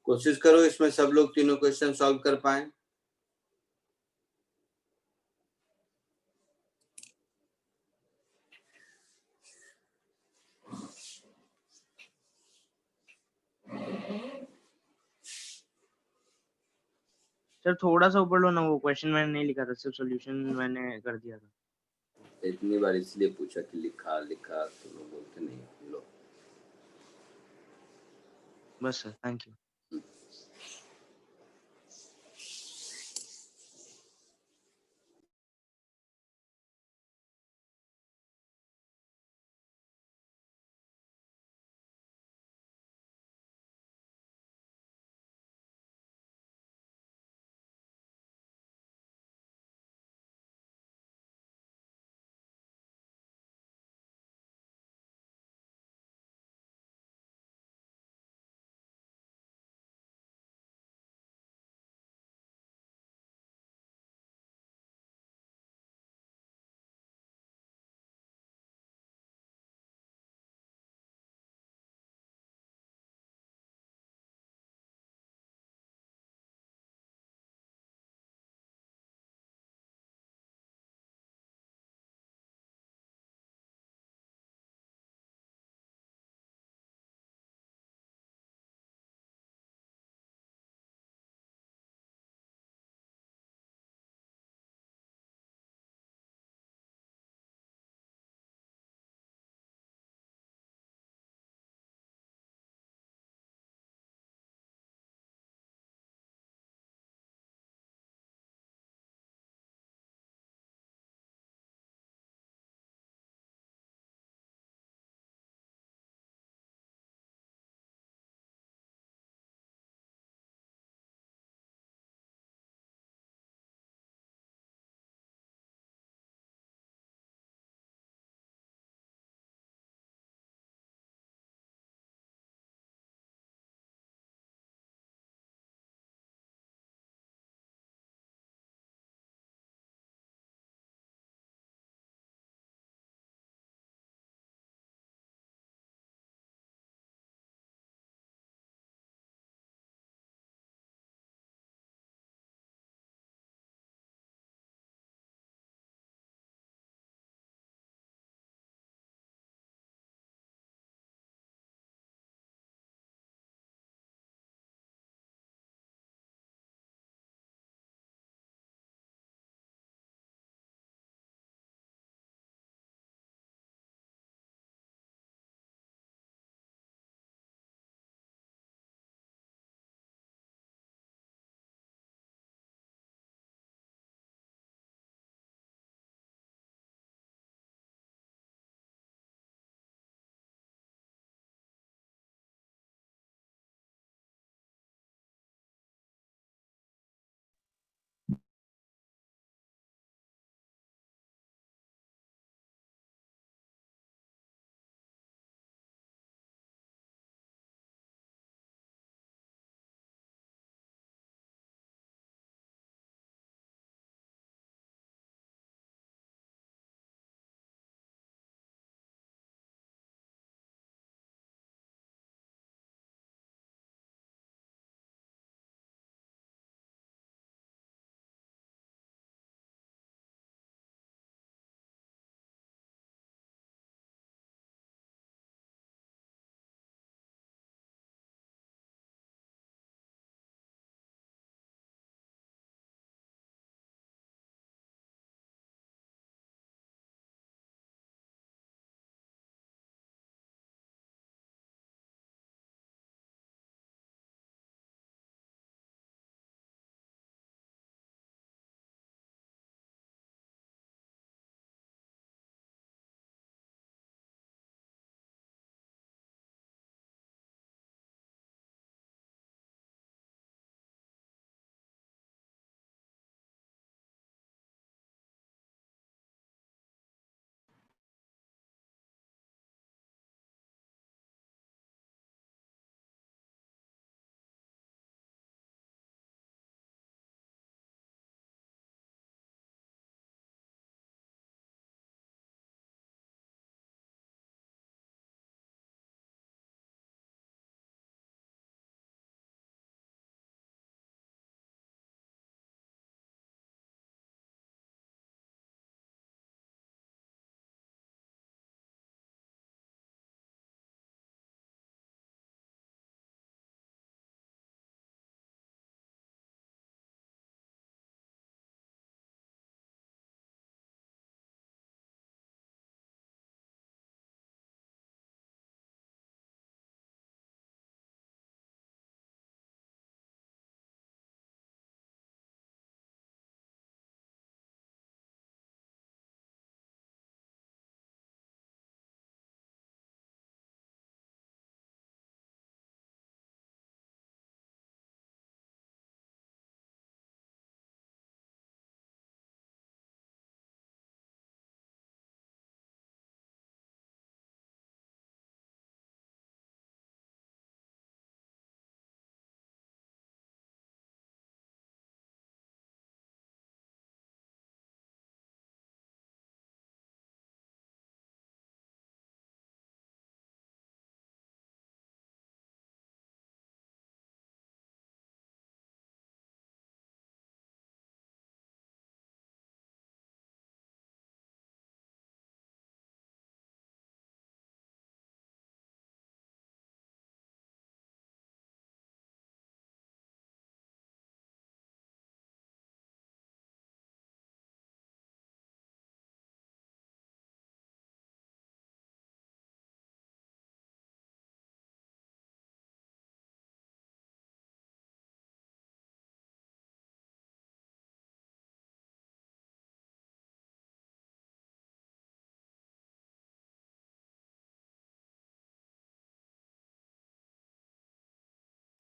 कोशिश करो इसमें सब लोग तीनों क्वेश्चन सॉल्व कर पाए। सर थोड़ा सा ऊपर लो ना, वो क्वेश्चन मैंने नहीं लिखा था, सिर्फ सॉल्यूशन मैंने कर दिया था। इतनी बार इसलिए पूछा कि लिखा लिखा, तो लोग बोलते नहीं। लो बस सर, थैंक यू।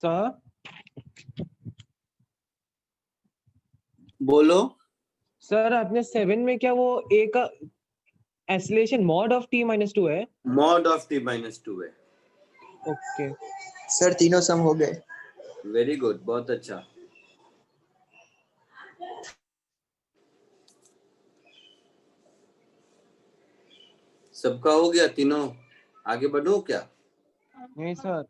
सर बोलो। सर आपने 7 में क्या वो ए का acceleration mod of t minus 2 है? मॉड ऑफ t-2 है। ओके सर तीनों सम हो गए। वेरी गुड, बहुत अच्छा। सबका हो गया तीनों? आगे बढ़ो क्या? नहीं सर।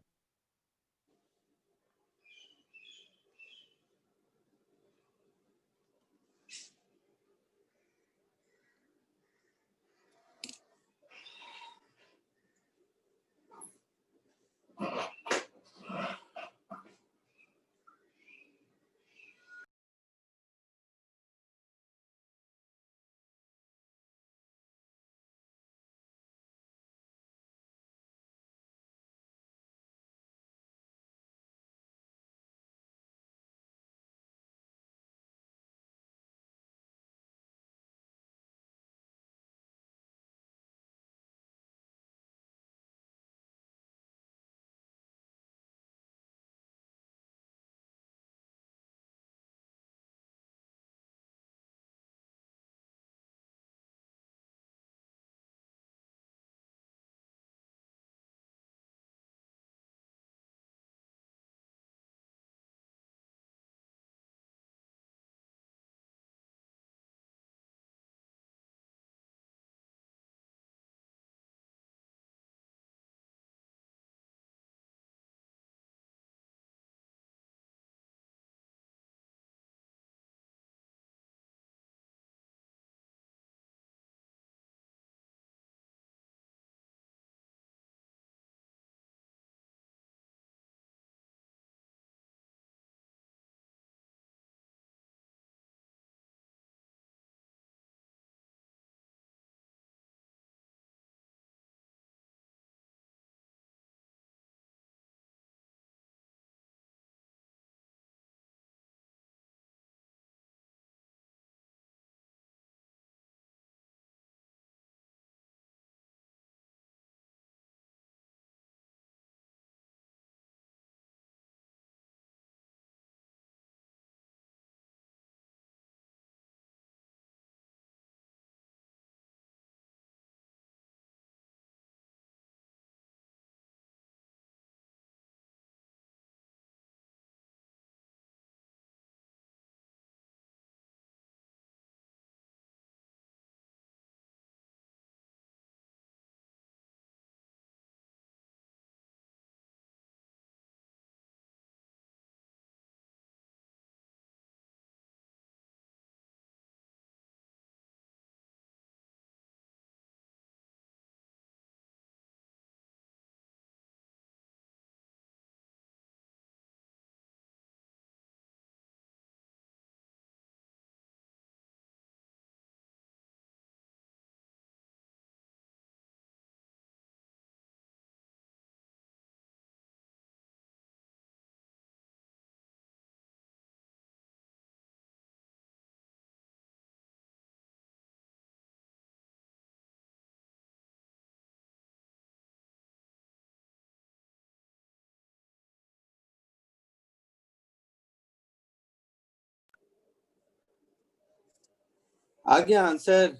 आ गया आंसर?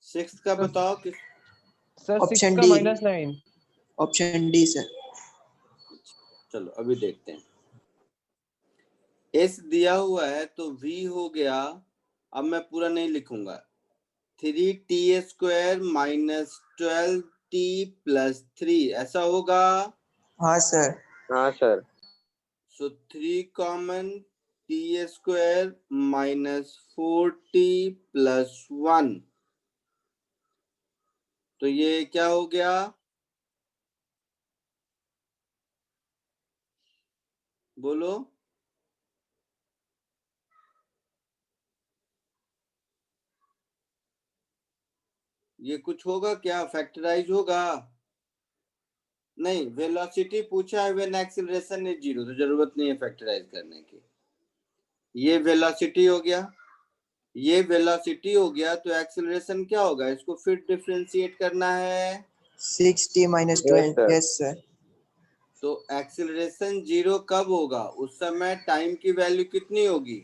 6 का बताओ किस? सर 6 ऑप्शन का डी। -9। Option D sir. चलो अभी देखते हैं। S दिया हुआ है तो V हो गया, अब मैं पूरा नहीं लिखूंगा, 3t² माइनस 12t प्लस 3, ऐसा होगा? हाँ सर। हाँ सर। सो 3 common, t² minus 4t plus 1, तो ये क्या हो गया? बोलो। ये कुछ होगा क्या? फैक्टराइज होगा? नहीं, वेलोसिटी पूछा है व्हेन एक्सीलरेशन इज 0, तो जरूरत नहीं है फैक्टराइज करने की। ये वेलोसिटी हो गया, ये वेलोसिटी हो गया, तो एक्सीलरेशन क्या होगा? इसको फिर डिफरेंशिएट करना है। 6t - Yes, 12। sir. Yes sir. तो एक्सीलरेशन 0 कब होगा? उस समय टाइम की वैल्यू कितनी होगी?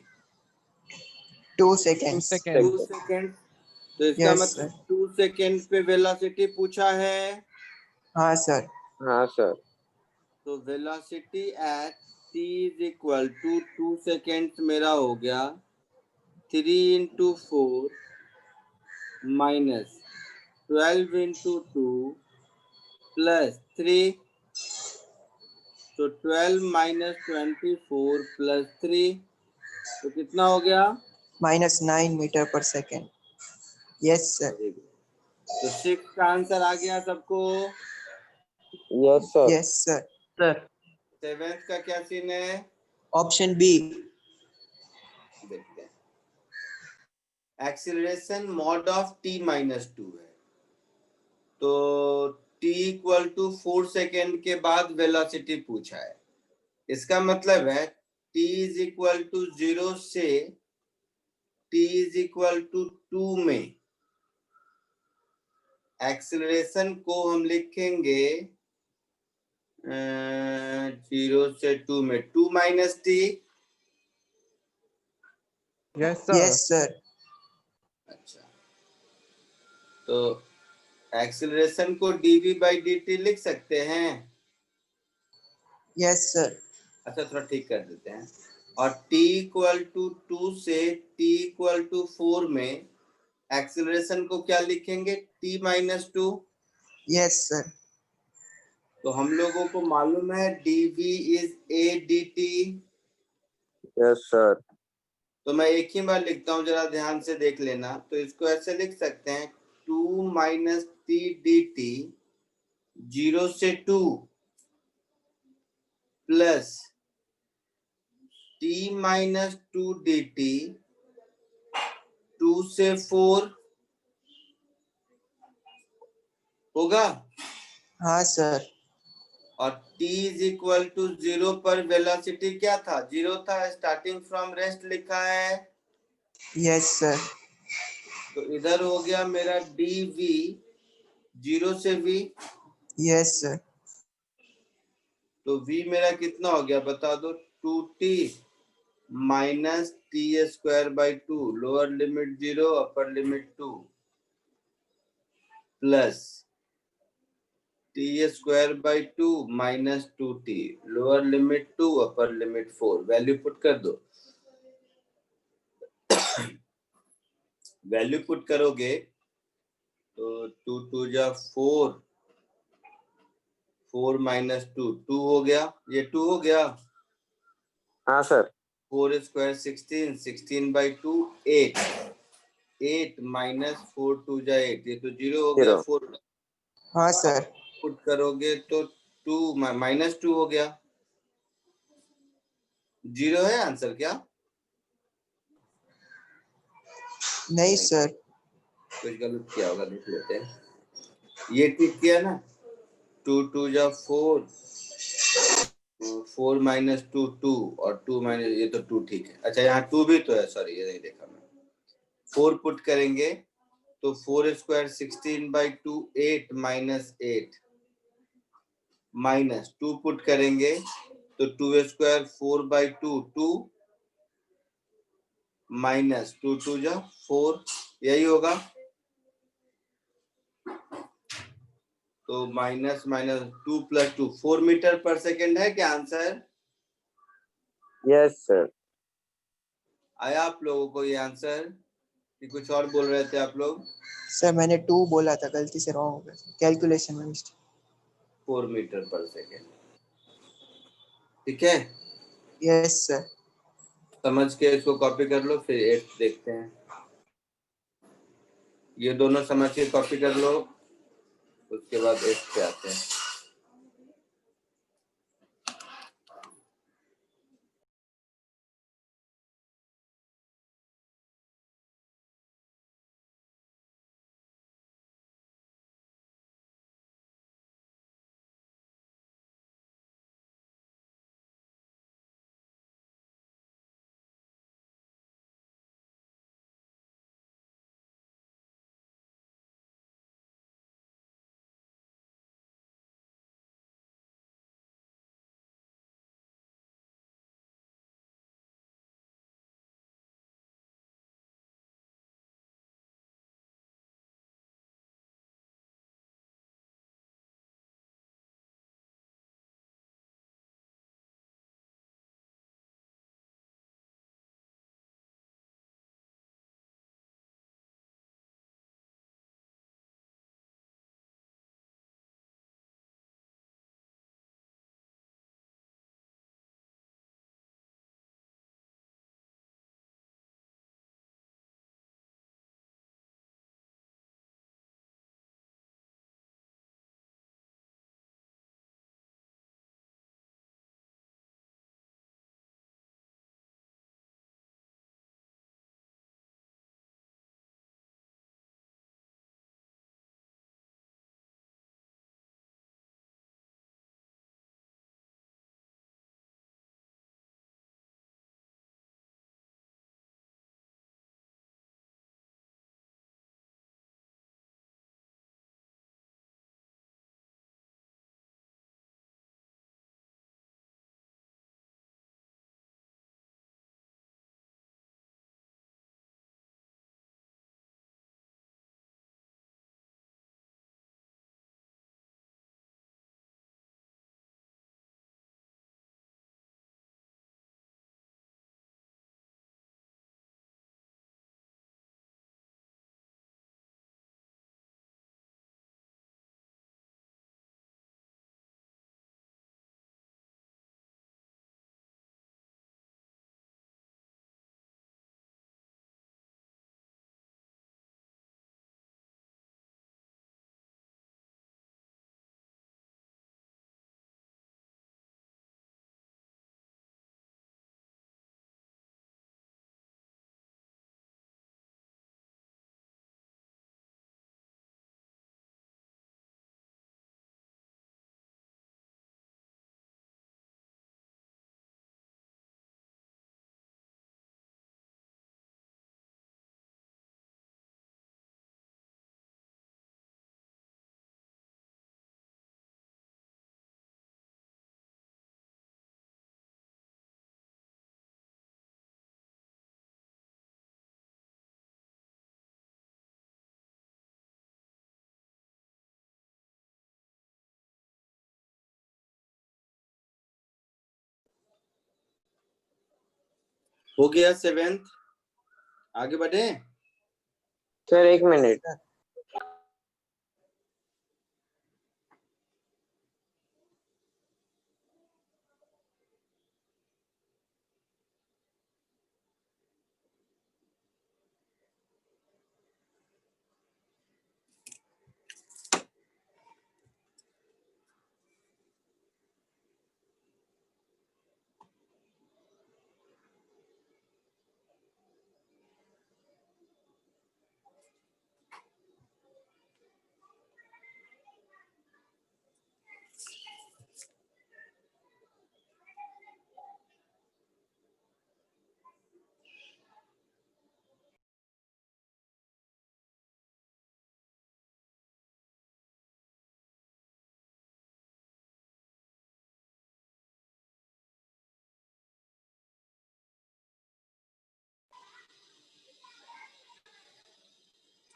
2 seconds. 2 सेकेंड। तो इसका Yes, मतलब 2 सेकेंड पे वेलोसिटी पूछा है। हाँ सर. हाँ सर। तो velocity at t is equal to 2 seconds मेरा हो गया 3 इंटू 4 माइनस 12 इंटू 2 प्लस 3। तो 12 माइनस 24 प्लस 3 तो कितना हो गया? -9 meter per second. Yes, sir. तो 6 का आंसर आ गया सबको। Yes sir. Yes, sir. sir. 7th का क्या सीन है? Option B. देखते हैं। Acceleration mod of t minus 2 है, तो t इक्वल टू 4 सेकेंड के बाद वेलोसिटी पूछा है। इसका मतलब है t इज इक्वल टू 0 से t इज इक्वल टू 2 में एक्सीलरेशन को हम लिखेंगे 0 से 2 में 2 minus T. Yes, Yes, sir. अच्छा, तो एक्सीलरेशन को dv बाई dt लिख सकते हैं। Yes, sir. अच्छा, थोड़ा ठीक कर देते हैं। और t इक्वल टू 2 से t इक्वल टू 4 में एक्सीलरेशन को क्या लिखेंगे? t minus 2। Yes, sir. तो हम लोगों को मालूम है dv is a dt। Yes sir. तो मैं एक ही बार लिखता हूँ, जरा ध्यान से देख लेना। तो इसको ऐसे लिख सकते हैं 2 माइनस टी डी टी 0 से 2 plus T minus 2 D T 2 से 4 होगा। हाँ सर. और t इज इक्वल टू 0 पर वेलोसिटी क्या था? 0 था। स्टार्टिंग फ्रॉम रेस्ट लिखा है। Yes, sir. तो इधर हो गया मेरा dv 0 से v। Yes, sir. तो v मेरा कितना हो गया बता दो? 2t minus T square by 2, lower limit 0 upper limit 2 plus T square by 2 minus 2t, lower limit 2 upper limit 4। Value put कर दो। वैल्यू पुट करोगे तो 2 2 जा 4, 4 माइनस 2 2 हो गया। ये 2 हो गया। हाँ सर। 4 स्क्वायर 16, 16 बाई 2 8, 8 माइनस 4 2 जा 8, ये तो 0 हो गया। 0। 4 हाँ सर. पुट करोगे तो 2 माइनस 2 हो गया। 0 है आंसर क्या? नहीं सर. कुछ गलत किया होगा, देख लेते हैं। ये ठीक किया ना? 2 2 जा 4, 4 माइनस 2 2 और 2 माइनस, ये तो 2 ठीक है। अच्छा, यहाँ 2 भी तो है, सॉरी ये नहीं देखा मैं। 4 पुट करेंगे तो 4 square 16 by 2 8 minus 8 minus 2 put करेंगे तो 2 स्क्वायर 4 बाई 2 2 माइनस 2 2 जा 4, यही होगा। तो माइनस माइनस 2 प्लस 2 4 मीटर पर सेकेंड है क्या आंसर? Yes sir. आया आप लोगों को ये आंसर कि कुछ और बोल रहे थे आप लोग? सर मैंने 2 बोला था, गलती से रॉन्ग हो गया. कैलकुलेशन में मिस्टेक. 4 मीटर पर सेकेंड। ठीक है, Yes, sir. समझ के इसको कॉपी कर लो, फिर 8 देखते हैं। ये दोनों समझ के कॉपी कर लो, उसके बाद 8 पे आते हैं। हो गया 7th, आगे बढ़े। सर एक मिनट,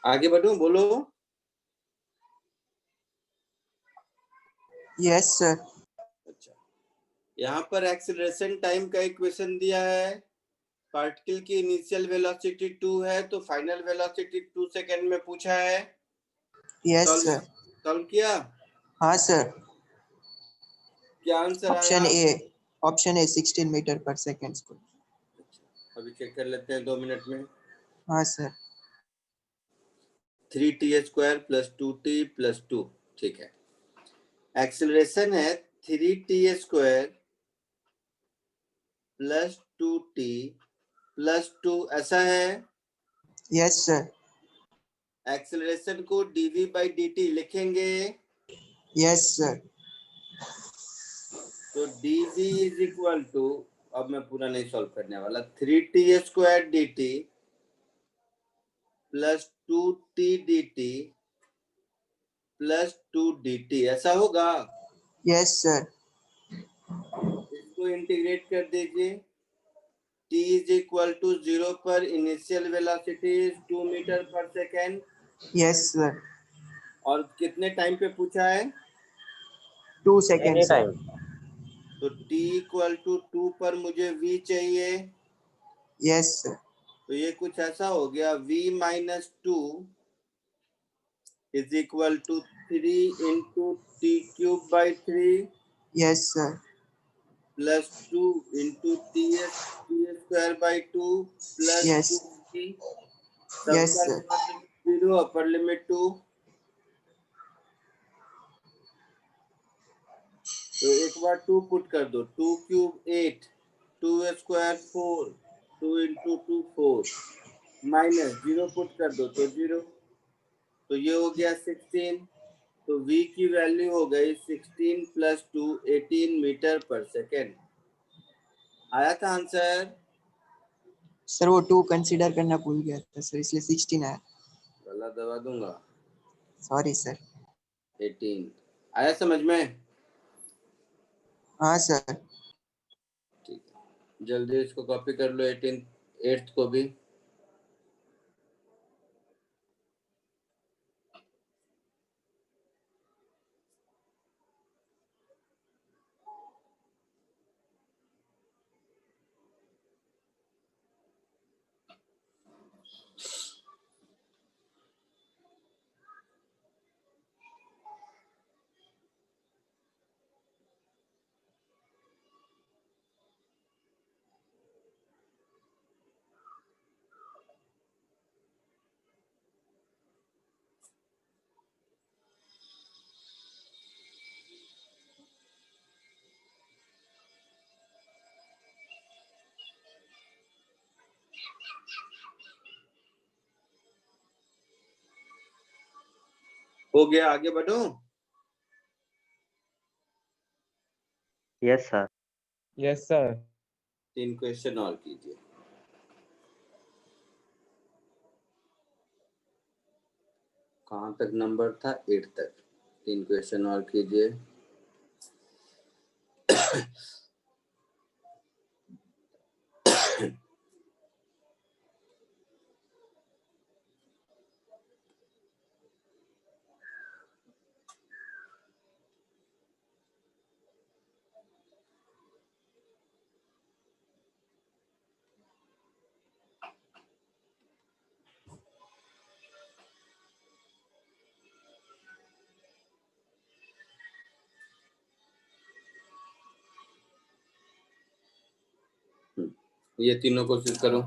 आगे बढ़ूं, बोलो। Yes, sir. अच्छा, यहाँ पर एक्सीलरेशन टाइम का इक्वेशन दिया है। पार्टिकल की इनिशियल वेलोसिटी 2 है, तो फाइनल वेलोसिटी 2 सेकेंड में पूछा है। Yes, sir. सॉल्व किया, हाँ sir. क्या आंसर आया? Option A. Option A 16 meter per second. अभी चेक कर लेते हैं 2 मिनट में। हाँ sir. 3t² + 2t + 2, ठीक है। एक्सीलरेशन है 3t² + 2t + 2, ऐसा है। Yes, sir. एक्सीलरेशन को dv/dt लिखेंगे, Yes, sir. तो dv = अब मैं पूरा नहीं सॉल्व करने वाला, 3t² dt + 2t dt + 2 dt, ऐसा होगा। Yes, sir. इसको इंटीग्रेट कर दीजिए। t = 0 पर इनिशियल वेलोसिटी 2 मीटर पर सेकेंड, Yes, sir. और कितने टाइम पे पूछा है? 2 एनी seconds, sir. टाइम। तो t = 2 पर मुझे v चाहिए, Yes, sir. तो ये कुछ ऐसा हो गया, v - 2 = 3 × t³/3 Yes, sir. + 2 × t²/2 + Yes. 2t, Yes, सबका sir. Lower limit 0, upper limit 2। तो एक बार 2 पुट कर दो, 2³ 8, 2² 4, 2 × 2 4, -0 पुट कर दो तो 0, तो ये हो गया 16। तो v की वैल्यू हो गई 16 + 2 18 मीटर पर सेकेंड। आया था आंसर? सर वो 2 कंसीडर करना भूल गया था सर, इसलिए 16 आया. गला दबा दूंगा। Sorry sir. 18 आया समझ में? हाँ सर. ठीक है, जल्दी इसको कॉपी कर लो, 8th को भी। हो गया, आगे बढ़ो। Yes sir. Yes sir. 3 question और कीजिए। कहाँ तक नंबर था? 8 तक। 3 क्वेश्चन और कीजिए। ये तीनों कोशिश करो।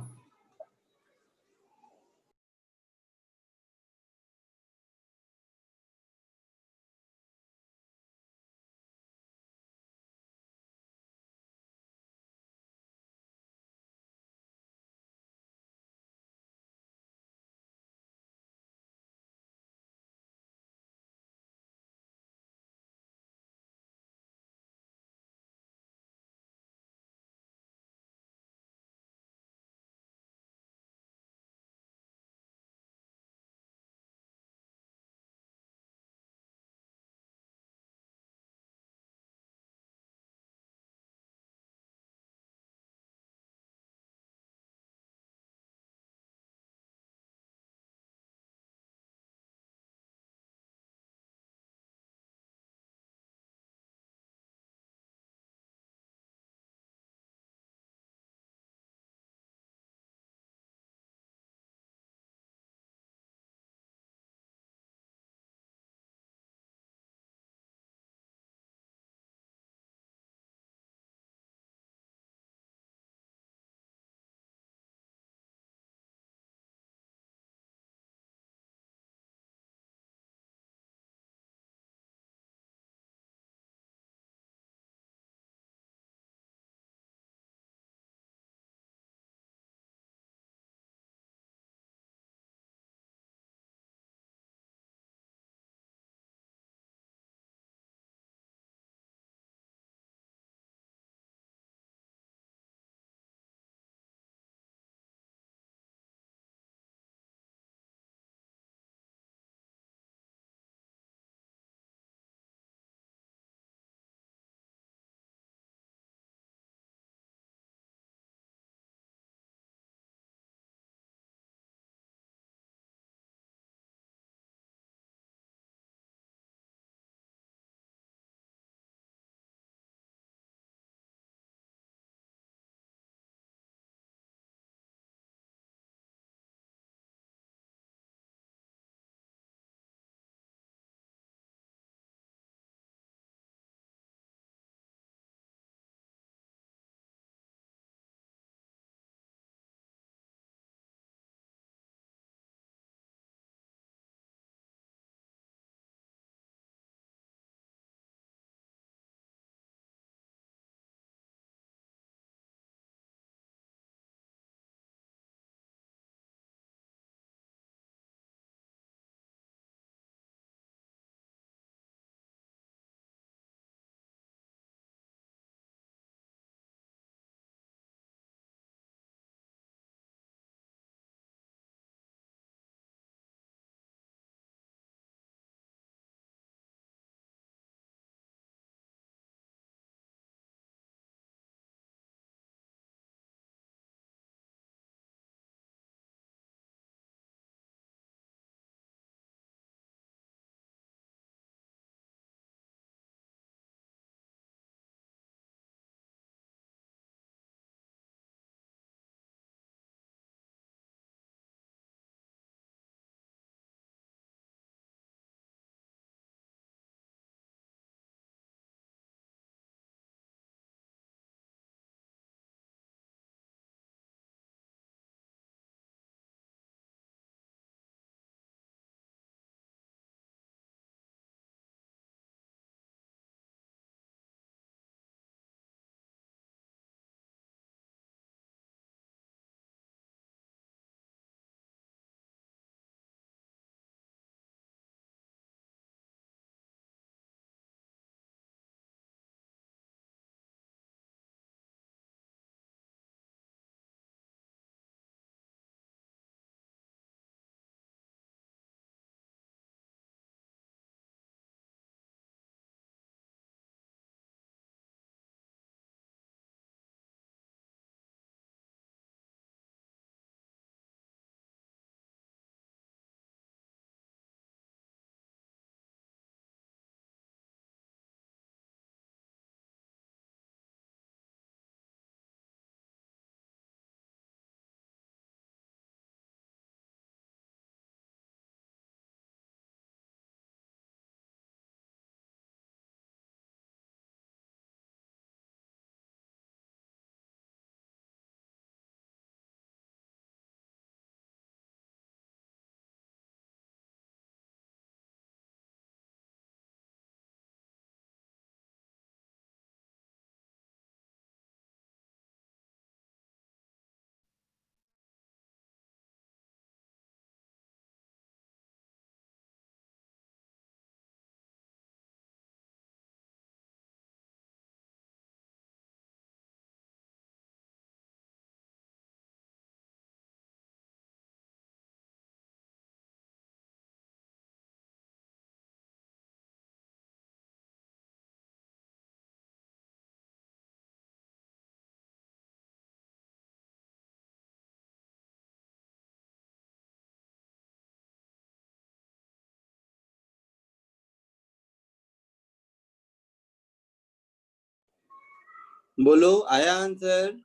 बोलो, आया आंसर?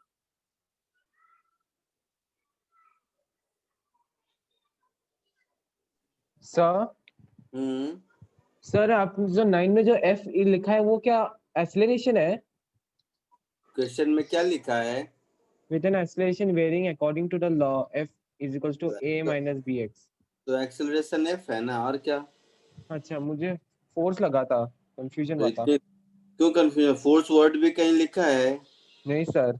सर हम्म, सर आप जो 9 में जो एफ लिखा है वो क्या एक्सेलरेशन है? क्वेश्चन में क्या लिखा है? With an acceleration varying according to the law F is equals to a minus b x. तो एक्सेलरेशन एफ है ना, और क्या? अच्छा, मुझे फोर्स लगा था, कंफ्यूजन तो हुआ था। इसमें क्यों कंफ्यूजन? फोर्स वर्ड भी कहीं लिखा है? नहीं सर।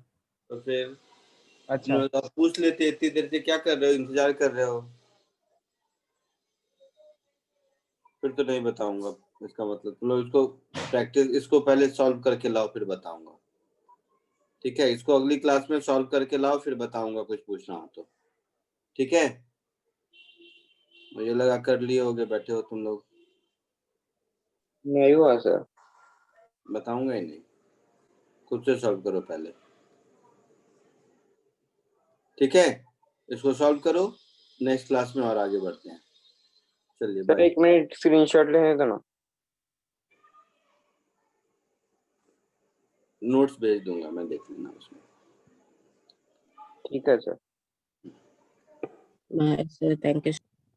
तो फिर अच्छा आप पूछ लेते, इतनी देर से क्या कर रहे हो, इंतजार कर रहे हो? फिर तो नहीं बताऊंगा, इसका मतलब तुम लोग इसको प्रैक्टिस, इसको पहले सॉल्व करके लाओ फिर बताऊंगा। ठीक है, इसको अगली क्लास में सॉल्व करके लाओ फिर बताऊंगा कुछ पूछना हो तो। ठीक है, मुझे लगा कर लिए होगे, बैठे हो तुम लोग। नहीं हुआ सर। बताऊंगा ही नहीं, खुद से सॉल्व करो पहले। ठीक है, इसको सॉल्व करो, नेक्स्ट क्लास में और आगे बढ़ते हैं। चलिए सर बाय। 1 मिनट स्क्रीनशॉट लेने दो ना। नोट्स भेज दूंगा मैं, देख लेना उसमें। ठीक है सर। Sir, thank you.